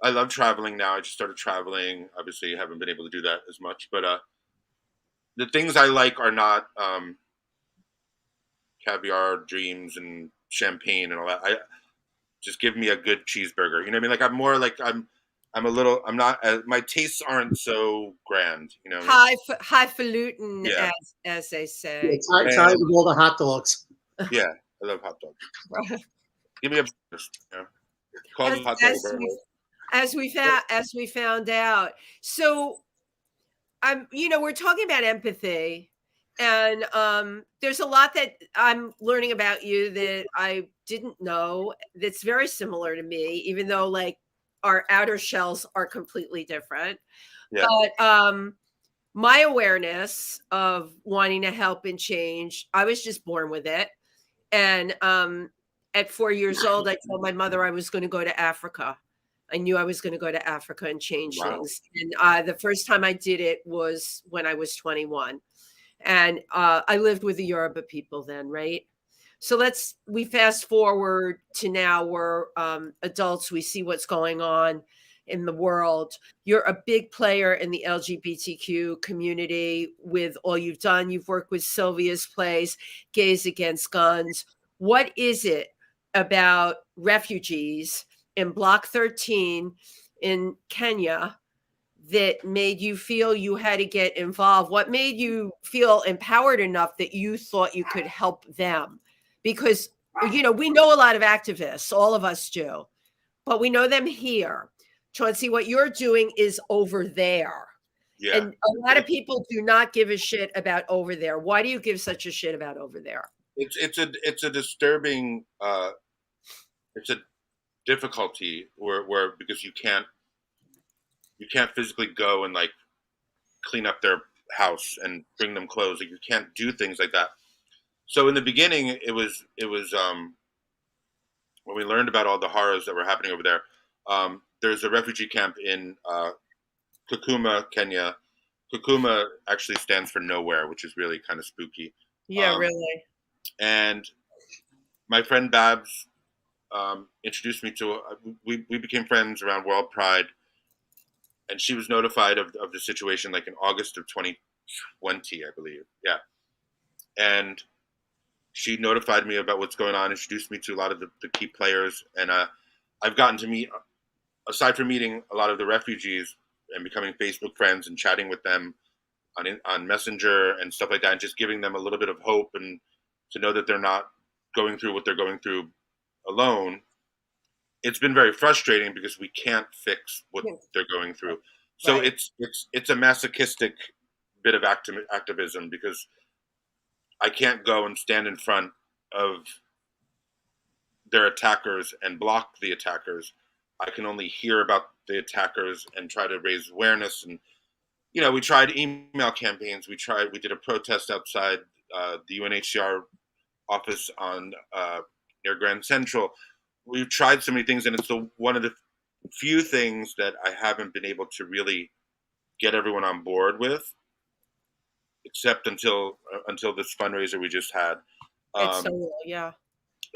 I love traveling now. I just started traveling. Obviously, I haven't been able to do that as much, but the things I like are not caviar, dreams, and champagne and all that. I just give me a good cheeseburger. You know what I mean? Like I'm more like I'm a little. I'm not. My tastes aren't so grand. You know. Highfalutin, Yeah. as they say. It's high with all the hot dogs. Yeah, I love hot dogs. Give me a burst. You know? Call them hot dog burgers. As we found out. So you know, we're talking about empathy, and there's a lot that I'm learning about you that I didn't know that's very similar to me, even though like our outer shells are completely different. Yeah. But my awareness of wanting to help and change, I was just born with it. And at 4 years old, I told my mother I was going to go to Africa. I knew I was going to go to Africa and change things. And the first time I did it was when I was 21. And I lived with the Yoruba people then, right? So we fast forward to now, we're adults, we see what's going on in the world. You're a big player in the LGBTQ community with all you've done. You've worked with Sylvia's plays, Gays Against Guns. What is it about refugees in Block 13 in Kenya that made you feel you had to get involved? What made you feel empowered enough that you thought you could help them? Because, you know, we know a lot of activists, all of us do, but we know them here. Chauncey, what you're doing is over there. Yeah. And a lot of people do not give a shit about over there. Why do you give such a shit about over there? It's a disturbing it's a difficulty where because you can't physically go and like clean up their house and bring them clothes. Like you can't do things like that. So in the beginning it was when we learned about all the horrors that were happening over there, there's a refugee camp in Kakuma, Kenya. Kakuma actually stands for nowhere, which is really kind of spooky. Yeah, really. And my friend Babs introduced me to, we became friends around World Pride, and she was notified of the situation like in August of 2020, I believe. Yeah. And she notified me about what's going on, introduced me to a lot of the key players. And I've gotten to meet, aside from meeting a lot of the refugees and becoming Facebook friends and chatting with them on Messenger and stuff like that, and just giving them a little bit of hope and to know that they're not going through what they're going through alone. It's been very frustrating because we can't fix what they're going through. So Right. it's a masochistic bit of activism because I can't go and stand in front of their attackers and block the attackers. I can only hear about the attackers and try to raise awareness. And, you know, we tried email campaigns. We did a protest outside the UNHCR office on near Grand Central. We've tried so many things, and it's one of the few things that I haven't been able to really get everyone on board with, except until this fundraiser we just had. It's so real, yeah.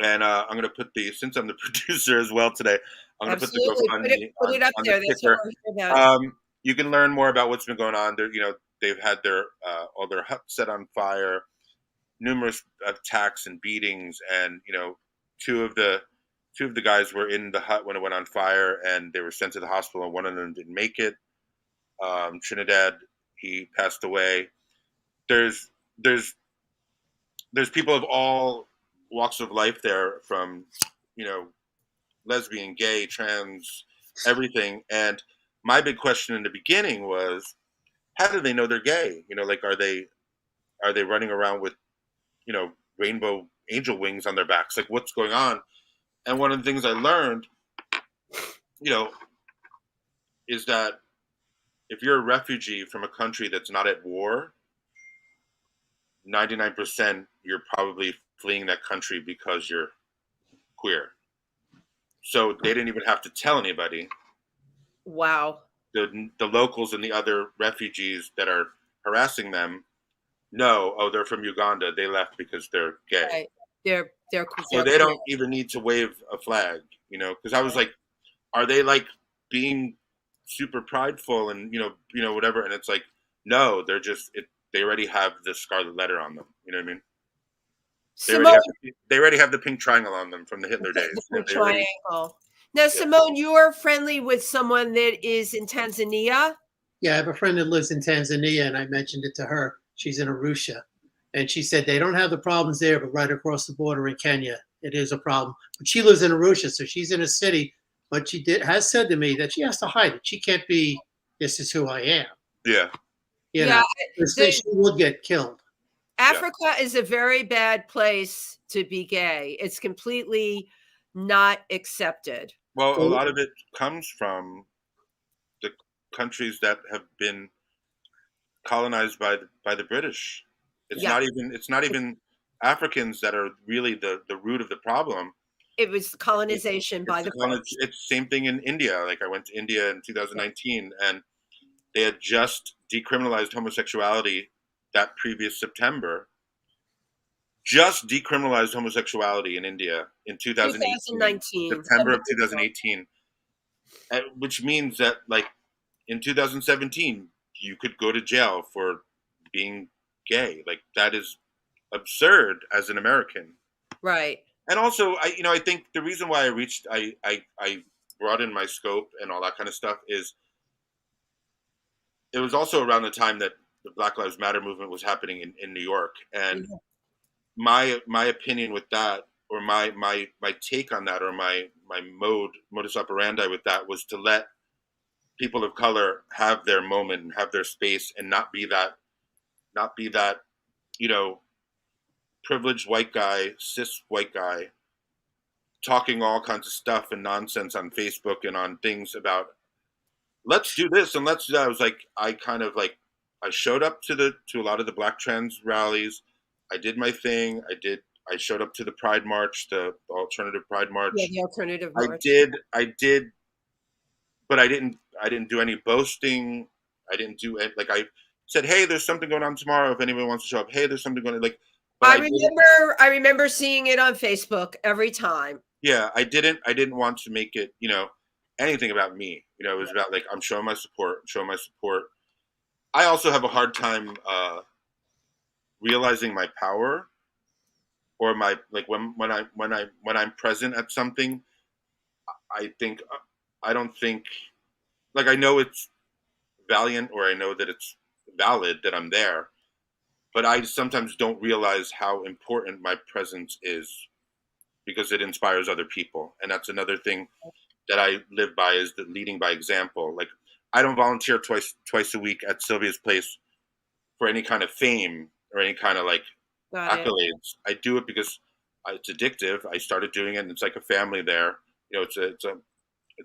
And I'm going to put since I'm the producer as well today, I'm going to put the GoFundMe put it up on there. the That's ticker. what about. You can learn more about what's been going on. They've had all their huts set on fire, numerous attacks and beatings, and two of the two of the guys were in the hut when it went on fire, and they were sent to the hospital, and one of them didn't make it. Trinidad, he passed away. There's there's there's people of all walks of life there, from, you know, lesbian, gay, trans, everything. And my big question in the beginning was, how do they know they're gay? You know, like, are they running around with, you know, rainbow angel wings on their backs? Like, what's going on? And one of the things I learned, you know, is that if you're a refugee from a country that's not at war, 99% you're probably fleeing that country because you're queer. So they didn't even have to tell anybody. Wow. The locals and the other refugees that are harassing them know, oh, they're from Uganda. They left because they're gay. Right. They're So they don't even need to wave a flag, you know, because I was like, are they like being super prideful and, you know, whatever? And it's like, no, they're just, they already have the scarlet letter on them. You know what I mean? They already have the pink triangle on them from the Hitler days. The triangle. Now, Simone, you're friendly with someone that is in Tanzania? Yeah, I have a friend that lives in Tanzania, and I mentioned it to her. She's in Arusha. And she said they don't have the problems there, but right across the border in Kenya, it is a problem. But she lives in Arusha, so she's in a city. But she has said to me that she has to hide it. She can't be, this is who I am. Yeah. You know, she would get killed. Africa is a very bad place to be gay. It's completely not accepted. Well, a lot of it comes from the countries that have been colonized by the British. It's not even Africans that are really the root of the problem. It was colonization by the French. It's the same thing in India. Like, I went to India in 2019, and they had just decriminalized homosexuality that previous September. Just decriminalized homosexuality in India in 2018, September of 2018, which means that, like, in 2017, you could go to jail for being gay. Like, that is absurd as an American. Right. And also, I think the reason why I brought in my scope and all that kind of stuff is it was also around the time that the Black Lives Matter movement was happening in New York. And my opinion with that, or my take on that, or my modus operandi with that, was to let people of color have their moment and have their space, and not be that, you know, privileged white guy, cis white guy, talking all kinds of stuff and nonsense on Facebook and on things about, let's do this and let's do that. I was like, I showed up to a lot of the Black trans rallies. I did my thing. I showed up to the Pride March, the alternative Pride March. Yeah, the alternative march. I did, but I didn't do any boasting. I didn't do it. Like, I said, hey, there's something going on tomorrow. If anyone wants to show up, hey, there's something going on. Like, I remember seeing it on Facebook every time. Yeah, I didn't want to make it, you know, anything about me. You know, it was about, like, I'm showing my support. I also have a hard time realizing my power, or my, like, when I'm present at something. I don't think, like, I know it's valiant, or I know that it's valid that I'm there, but I sometimes don't realize how important my presence is, because it inspires other people. And that's another thing that I live by, is the leading by example. Like, I don't volunteer twice a week at Sylvia's place for any kind of fame or any kind of, like, accolades. I do it because it's addictive. I started doing it, and it's like a family there. You know, it's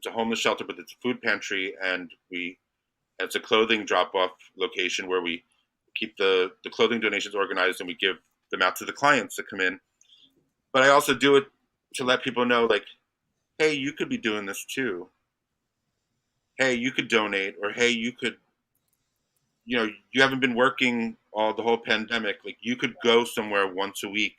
a homeless shelter, but it's a food pantry, and it's a clothing drop-off location where we keep the clothing donations organized, and we give them out to the clients that come in. But I also do it to let people know, like, hey, you could be doing this too. Hey, you could donate, or hey, you could, you know, you haven't been working the whole pandemic. Like, you could go somewhere once a week.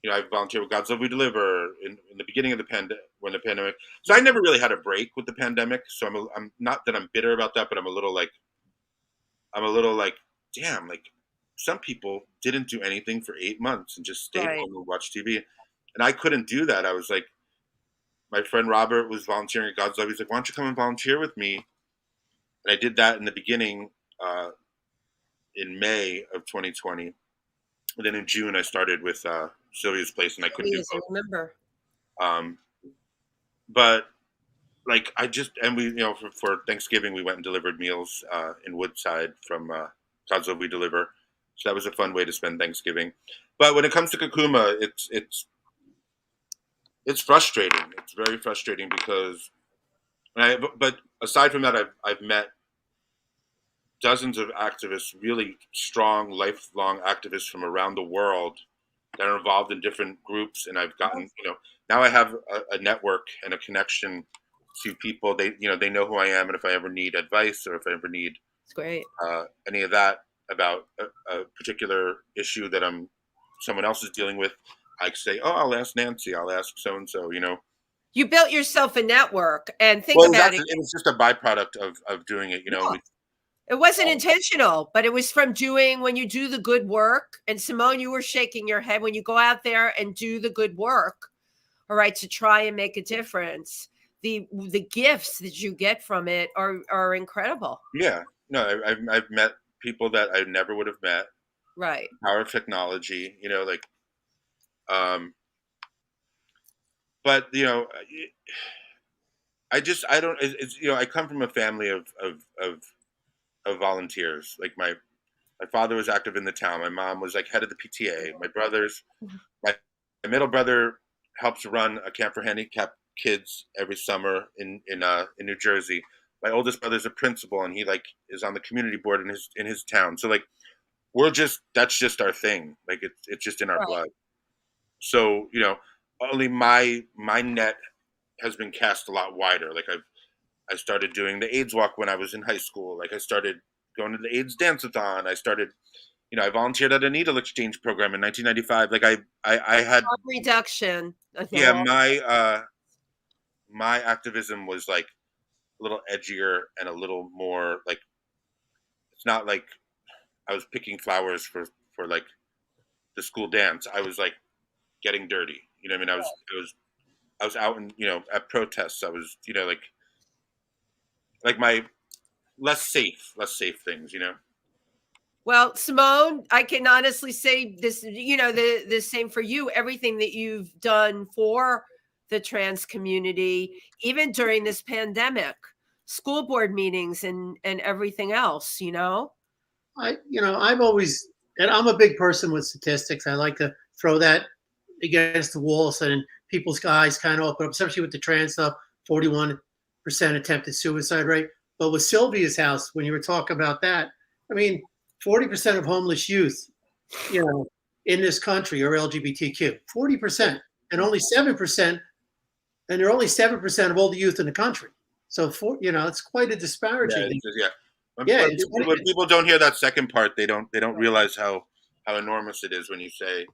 You know, I volunteered with God's Love We Deliver in the beginning of the pandemic. So I never really had a break with the pandemic. So I'm not that I'm bitter about that, but I'm a little like, damn, like, some people didn't do anything for 8 months and just stayed home and watched TV. And I couldn't do that. I was like, my friend Robert was volunteering at God's Love. He's like, why don't you come and volunteer with me? And I did that in the beginning, in May of 2020. And then in June, I started with Sylvia's place, and I couldn't do both. I remember. But like for Thanksgiving, we went and delivered meals in Woodside from God's Love We Deliver. So that was a fun way to spend Thanksgiving. But when it comes to Kakuma, it's frustrating. It's very frustrating because, but aside from that, I've met dozens of activists, really strong, lifelong activists from around the world that are involved in different groups, and I've gotten, now I have a network and a connection to people. They know who I am, and if I ever need advice or if I ever need it's great any of that about a particular issue that someone else is dealing with, I say, oh, I'll ask Nancy, I'll ask so and so. You built yourself a network, and think about it. It was just a byproduct of doing it. It wasn't intentional, but it was from when you do the good work. And Simone, you were shaking your head when you go out there and do the good work, all right, to try and make a difference. The gifts that you get from it are incredible. Yeah, no, I've met people that I never would have met. Right. Power of technology, but I come from a family of volunteers. Like my father was active in the town. My mom was like head of the PTA. My middle brother helps run a camp for handicapped kids every summer in New Jersey. My oldest brother's a principal, and he is on the community board in his town. So that's just our thing. Like it's just in our blood. So only my net has been cast a lot wider. Like I started doing the AIDS walk when I was in high school. Like I started going to the AIDS dance-a-thon. I started, I volunteered at a needle exchange program in 1995. Like I had reduction. Yeah, my activism was like a little edgier and a little more like, it's not like I was picking flowers for like the school dance. I was like getting dirty. I mean, I was out and at protests. I was like my less safe things. Well, Simone, I can honestly say this. The same for you. Everything that you've done for the trans community, even during this pandemic, school board meetings and everything else. I've always, and I'm a big person with statistics. I like to throw that against the wall, so then people's eyes kind of open up, especially with the trans stuff. 41% attempted suicide rate. But with Sylvia's house, when you were talking about that, I mean, 40% of homeless youth, in this country are LGBTQ. 40%, and only 7%, and there are only 7% of all the youth in the country. So it's quite a disparity. When people don't hear that second part, they don't realize how enormous it is when you say.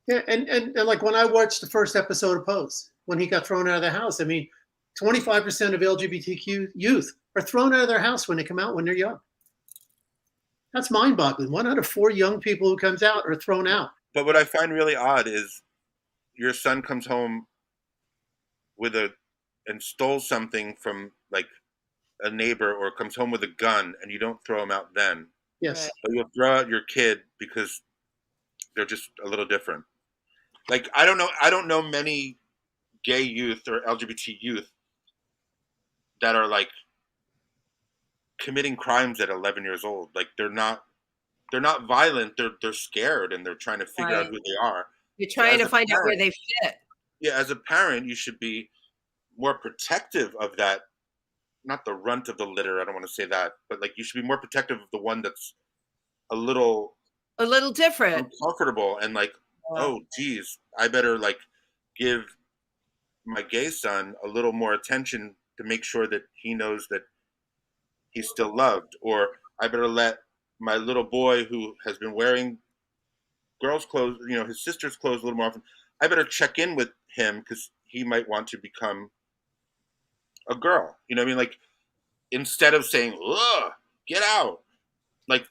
Yeah, and like when I watched the first episode of Pose, when he got thrown out of the house, I mean, 25% of LGBTQ youth are thrown out of their house when they come out when they're young. That's mind-boggling. 1 out of 4 young people who comes out are thrown out. But what I find really odd is your son comes home and stole something from like a neighbor, or comes home with a gun, and you don't throw him out then. Yes. But you'll throw out your kid because they're just a little different. Like I don't know many gay youth or LGBT youth that are like committing crimes at 11 years old. Like they're not violent. They're scared, and they're trying to figure out who they are. You're trying to find out where they fit. Yeah, as a parent, you should be more protective of that. Not the runt of the litter. I don't want to say that, but like you should be more protective of the one that's a little different, uncomfortable, and like, oh, geez, I better like give my gay son a little more attention to make sure that he knows that he's still loved, or I better let my little boy who has been wearing girls' clothes, his sister's clothes a little more often, I better check in with him because he might want to become a girl. I mean, like, instead of saying, ugh, get out. Like,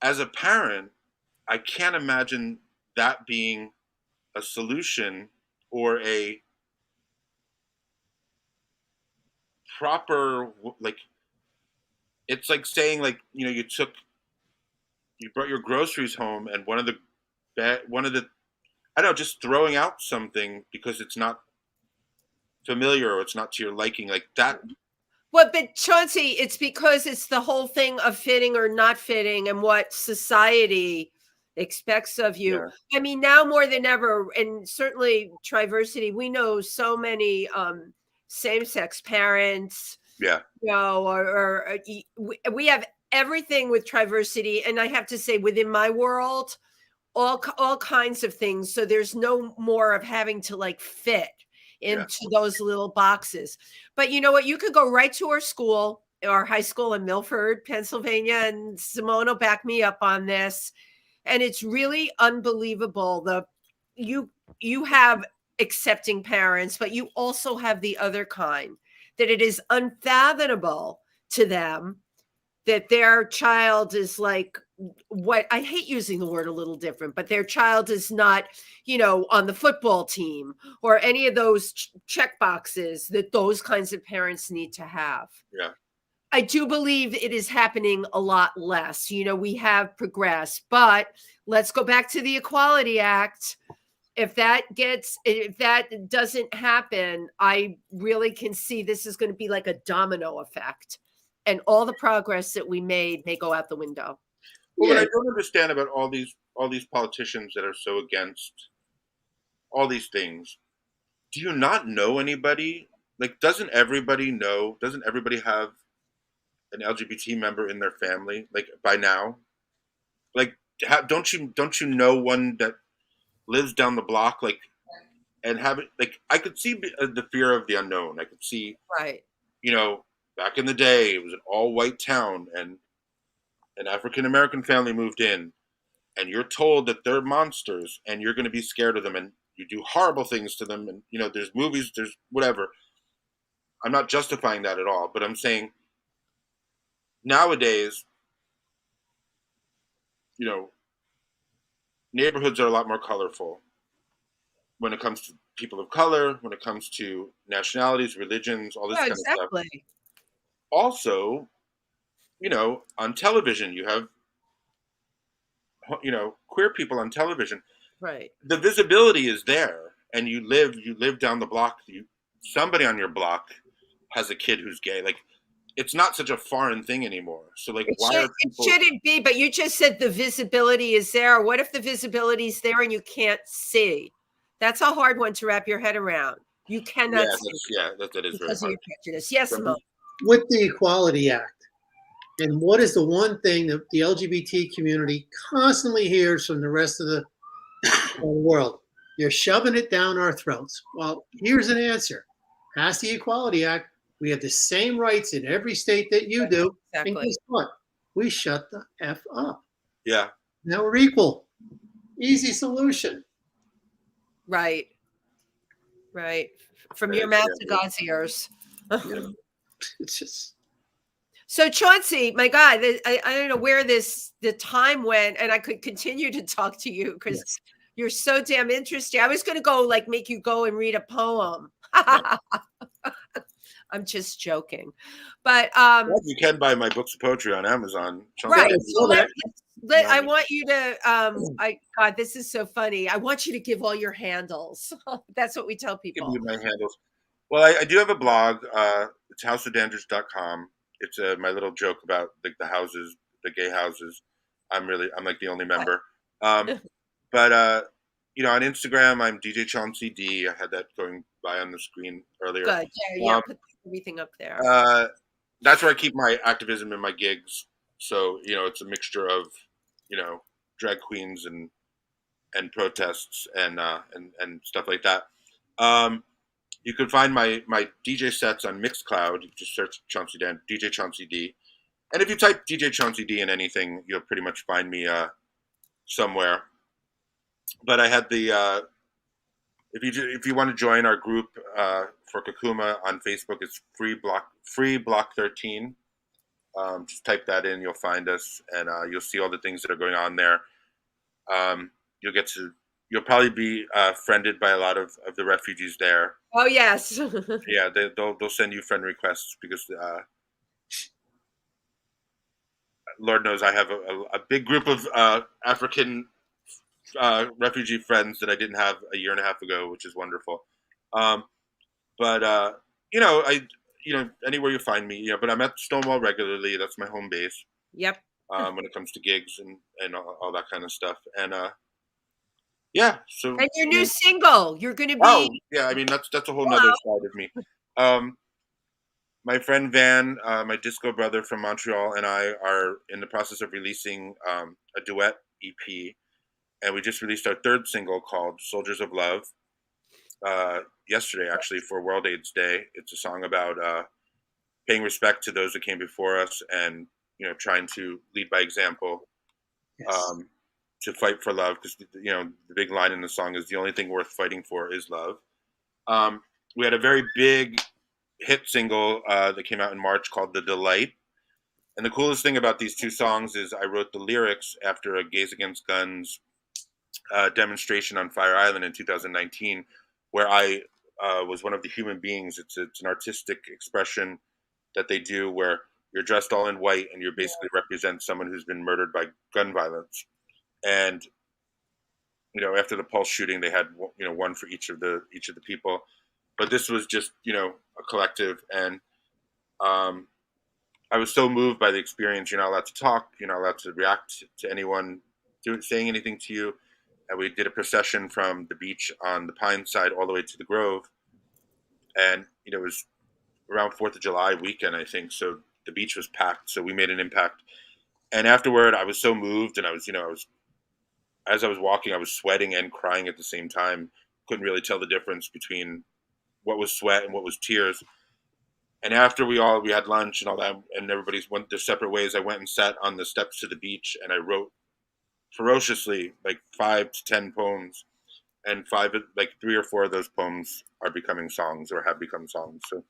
as a parent, I can't imagine that being a solution or a proper, like, it's like saying, like, you know, you brought your groceries home, and one of the I don't know, just throwing out something because it's not familiar or it's not to your liking, like that. Well, but Chauncey, it's because it's the whole thing of fitting or not fitting and what society expects of you. Yeah. I mean, now more than ever, and certainly TriVersity, we know so many same-sex parents, Yeah. you know, or we have everything with TriVersity, and I have to say, within my world, all kinds of things. So there's no more of having to like fit into those little boxes. But you know what? You could go right to our school, our high school in Milford, Pennsylvania, and Simone will back me up on this. And it's really unbelievable. You have accepting parents, but you also have the other kind that it is unfathomable to them that their child is like, what I hate using the word a little different, but their child is not, you know, on the football team or any of those check boxes that those kinds of parents need to have. Yeah. I do believe it is happening a lot less. You know, we have progressed, but let's go back to the Equality Act. If that doesn't happen, I really can see this is going to be like a domino effect. And all the progress that we made may go out the window. Well, what I don't understand about all these politicians that are so against all these things, do you not know anybody? Like, doesn't everybody know? Doesn't everybody have an LGBT member in their family? Like, by now, like, don't you know one that lives down the block? Like, and have it, like, I could see the fear of the unknown. I could see, right. You know, back in the day, it was an all white town, and an African American family moved in, and you're told that they're monsters, and you're going to be scared of them, and you do horrible things to them, and you know, there's movies, there's whatever. I'm not justifying that at all, but I'm saying nowadays, you know, neighborhoods are a lot more colorful when it comes to people of color, when it comes to nationalities, religions, all this kind of stuff. Also, you know, on television, you have, you know, queer people on television. Right. The visibility is there, and you live down the block. Somebody on your block has a kid who's gay. Like, it's not such a foreign thing anymore. So, like, it shouldn't be, but you just said the visibility is there. What if the visibility is there and you can't see? That's a hard one to wrap your head around. You cannot see. That is because very of your prejudice. Yes, Simone. With the Equality Act, and what is the one thing that the LGBT community constantly hears from the rest of the world? You're shoving it down our throats. Well, here's an answer. Pass the Equality Act. We have the same rights in every state that you do. Exactly. And guess what? We shut the F up. Yeah. Now we're equal. Easy solution. Right. Right. From your mouth to God's ears. It's just. So Chauncey, my God, I don't know where the time went, and I could continue to talk to you because you're so damn interesting. I was going to go like make you go and read a poem. I'm just joking, but you can buy my books of poetry on Amazon. Right. So I want you to God, this is so funny. I want you to give all your handles. That's what we tell people. Give you my handles. Well, I do have a blog. It's houseofdandridge.com. It's my little joke about like the houses, the gay houses. I'm like the only member. But you know, on Instagram, I'm DJ Chauncey D. I had that going by on the screen earlier. Good. Yeah. Put everything up there. That's where I keep my activism and my gigs. So, you know, it's a mixture of, you know, drag queens and protests and stuff like that. You can find my DJ sets on Mixcloud. You just search DJ Chauncey D. And if you type DJ Chauncey D in anything, you'll pretty much find me somewhere. But I had the if you want to join our group for Kakuma on Facebook, it's free block 13. Just type that in, you'll find us, and you'll see all the things that are going on there. You'll you'll probably be friended by a lot of the refugees there. Oh yes. Yeah, they'll send you friend requests because Lord knows I have a big group of African refugee friends that I didn't have a year and a half ago, which is wonderful. But anywhere you find me, but I'm at Stonewall regularly. That's my home base. Yep. When it comes to gigs and all that kind of stuff. And yeah, so and your new single, you're going to be. Oh yeah, I mean that's a whole nother side of me. My friend Van, my disco brother from Montreal, and I are in the process of releasing a duet EP, and we just released our third single called "Soldiers of Love" yesterday, actually, for World AIDS Day. It's a song about paying respect to those that came before us, and trying to lead by example, to fight for love, because the big line in the song is the only thing worth fighting for is love. We had a very big hit single that came out in March called "The Delight," and the coolest thing about these two songs is I wrote the lyrics after a Gays Against Guns demonstration on Fire Island in 2019, where I was one of the human beings. It's an artistic expression that they do where you're dressed all in white and you basically represent someone who's been murdered by gun violence. And after the Pulse shooting, they had one for each of the people, but this was just a collective. And I was so moved by the experience. You're not allowed to talk. You're not allowed to react to anyone saying anything to you. And we did a procession from the beach on the Pine side all the way to the Grove, and it was around 4th of July weekend, I think. So the beach was packed. So we made an impact. And afterward, I was so moved, and I was as I was walking, I was sweating and crying at the same time. Couldn't really tell the difference between what was sweat and what was tears. And after we had lunch and all that, and everybody's went their separate ways, I went and sat on the steps to the beach, and I wrote ferociously, like 5 to 10 poems, and 3 or 4 of those poems are becoming songs or have become songs. So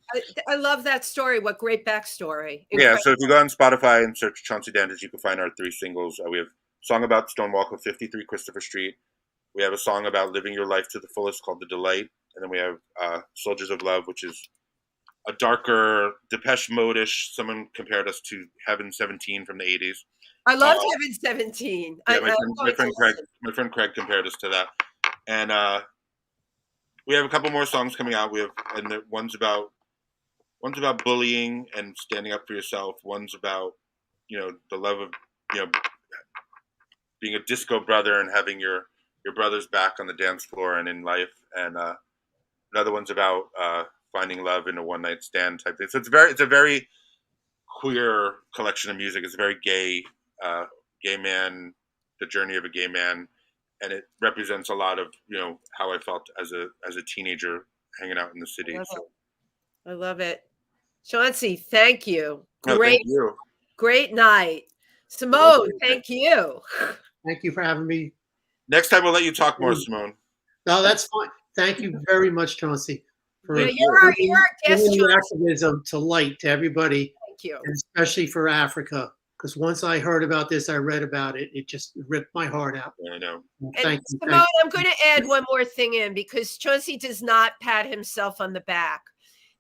I love that story. What great backstory. Incredible. Yeah, so if you go on Spotify and search Chauncey Dandridge, you can find our 3 singles. We have a song about Stonewall called 53 Christopher Street. We have a song about living your life to the fullest called The Delight. And then we have Soldiers of Love, which is a darker, Depeche Mode-ish. Someone compared us to Heaven 17 from the 80s. I love Heaven 17. Yeah, my friend Craig compared us to that. And we have a couple more songs coming out. One's about bullying and standing up for yourself. One's about the love of being a disco brother and having your brother's back on the dance floor and in life. And another one's about finding love in a one night stand type thing. So it's a very queer collection of music. It's a very gay man, the journey of a gay man. And it represents a lot of, how I felt as a teenager hanging out in the city. I love it. Chauncey, thank you. Great, thank you. Great night. Simone, thank you. Thank you for having me. Next time we'll let you talk more, Simone. No, that's fine. Thank you very much, Chauncey, for you're our guest, your activism to light to everybody. Thank you. And especially for Africa. Because once I heard about this, I read about it. It just ripped my heart out. Yeah, I know. Thank you. Simone, I'm going to add one more thing in, because Chauncey does not pat himself on the back.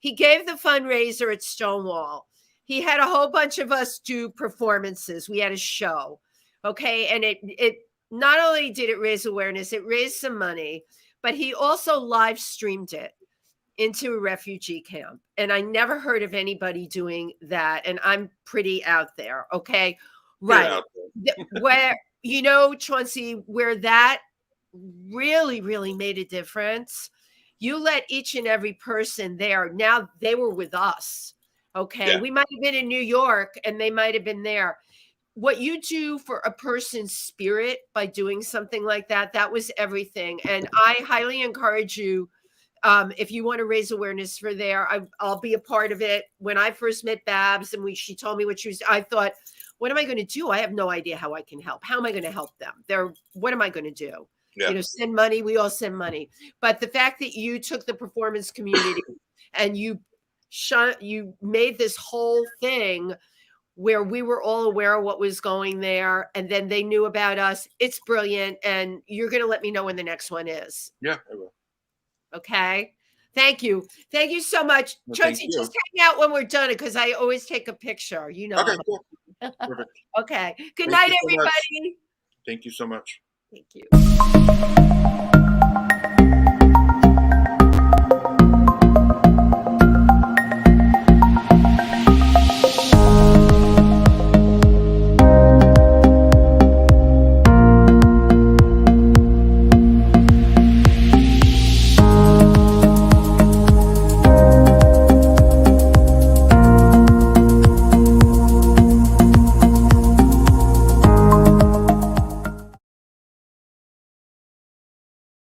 He gave the fundraiser at Stonewall. He had a whole bunch of us do performances. We had a show. Okay. And it not only did it raise awareness, it raised some money, but he also live streamed it into a refugee camp. And I never heard of anybody doing that. And I'm pretty out there. Okay. Right. Where, Chauncey, where that really, really made a difference, you let each and every person there. Now they were with us. Okay. Yeah. We might have been in New York and they might have been there. What you do for a person's spirit by doing something like that, that was everything. And I highly encourage you, if you want to raise awareness for there, I'll be a part of it. When I first met Babs and she told me what she was, I thought, what am I going to do? I have no idea how I can help. How am I going to help them? What am I going to do? Yeah. Send money. We all send money. But the fact that you took the performance community and you made this whole thing where we were all aware of what was going there, and then they knew about us. It's brilliant, and you're going to let me know when the next one is. Yeah, I will. Okay. Thank you. Thank you so much. Well, Chauncey, just hang out when we're done, because I always take a picture. You know. Okay, cool. Perfect. Okay. Good Thank night, you so much. everybody. Thank you so much. Thank you.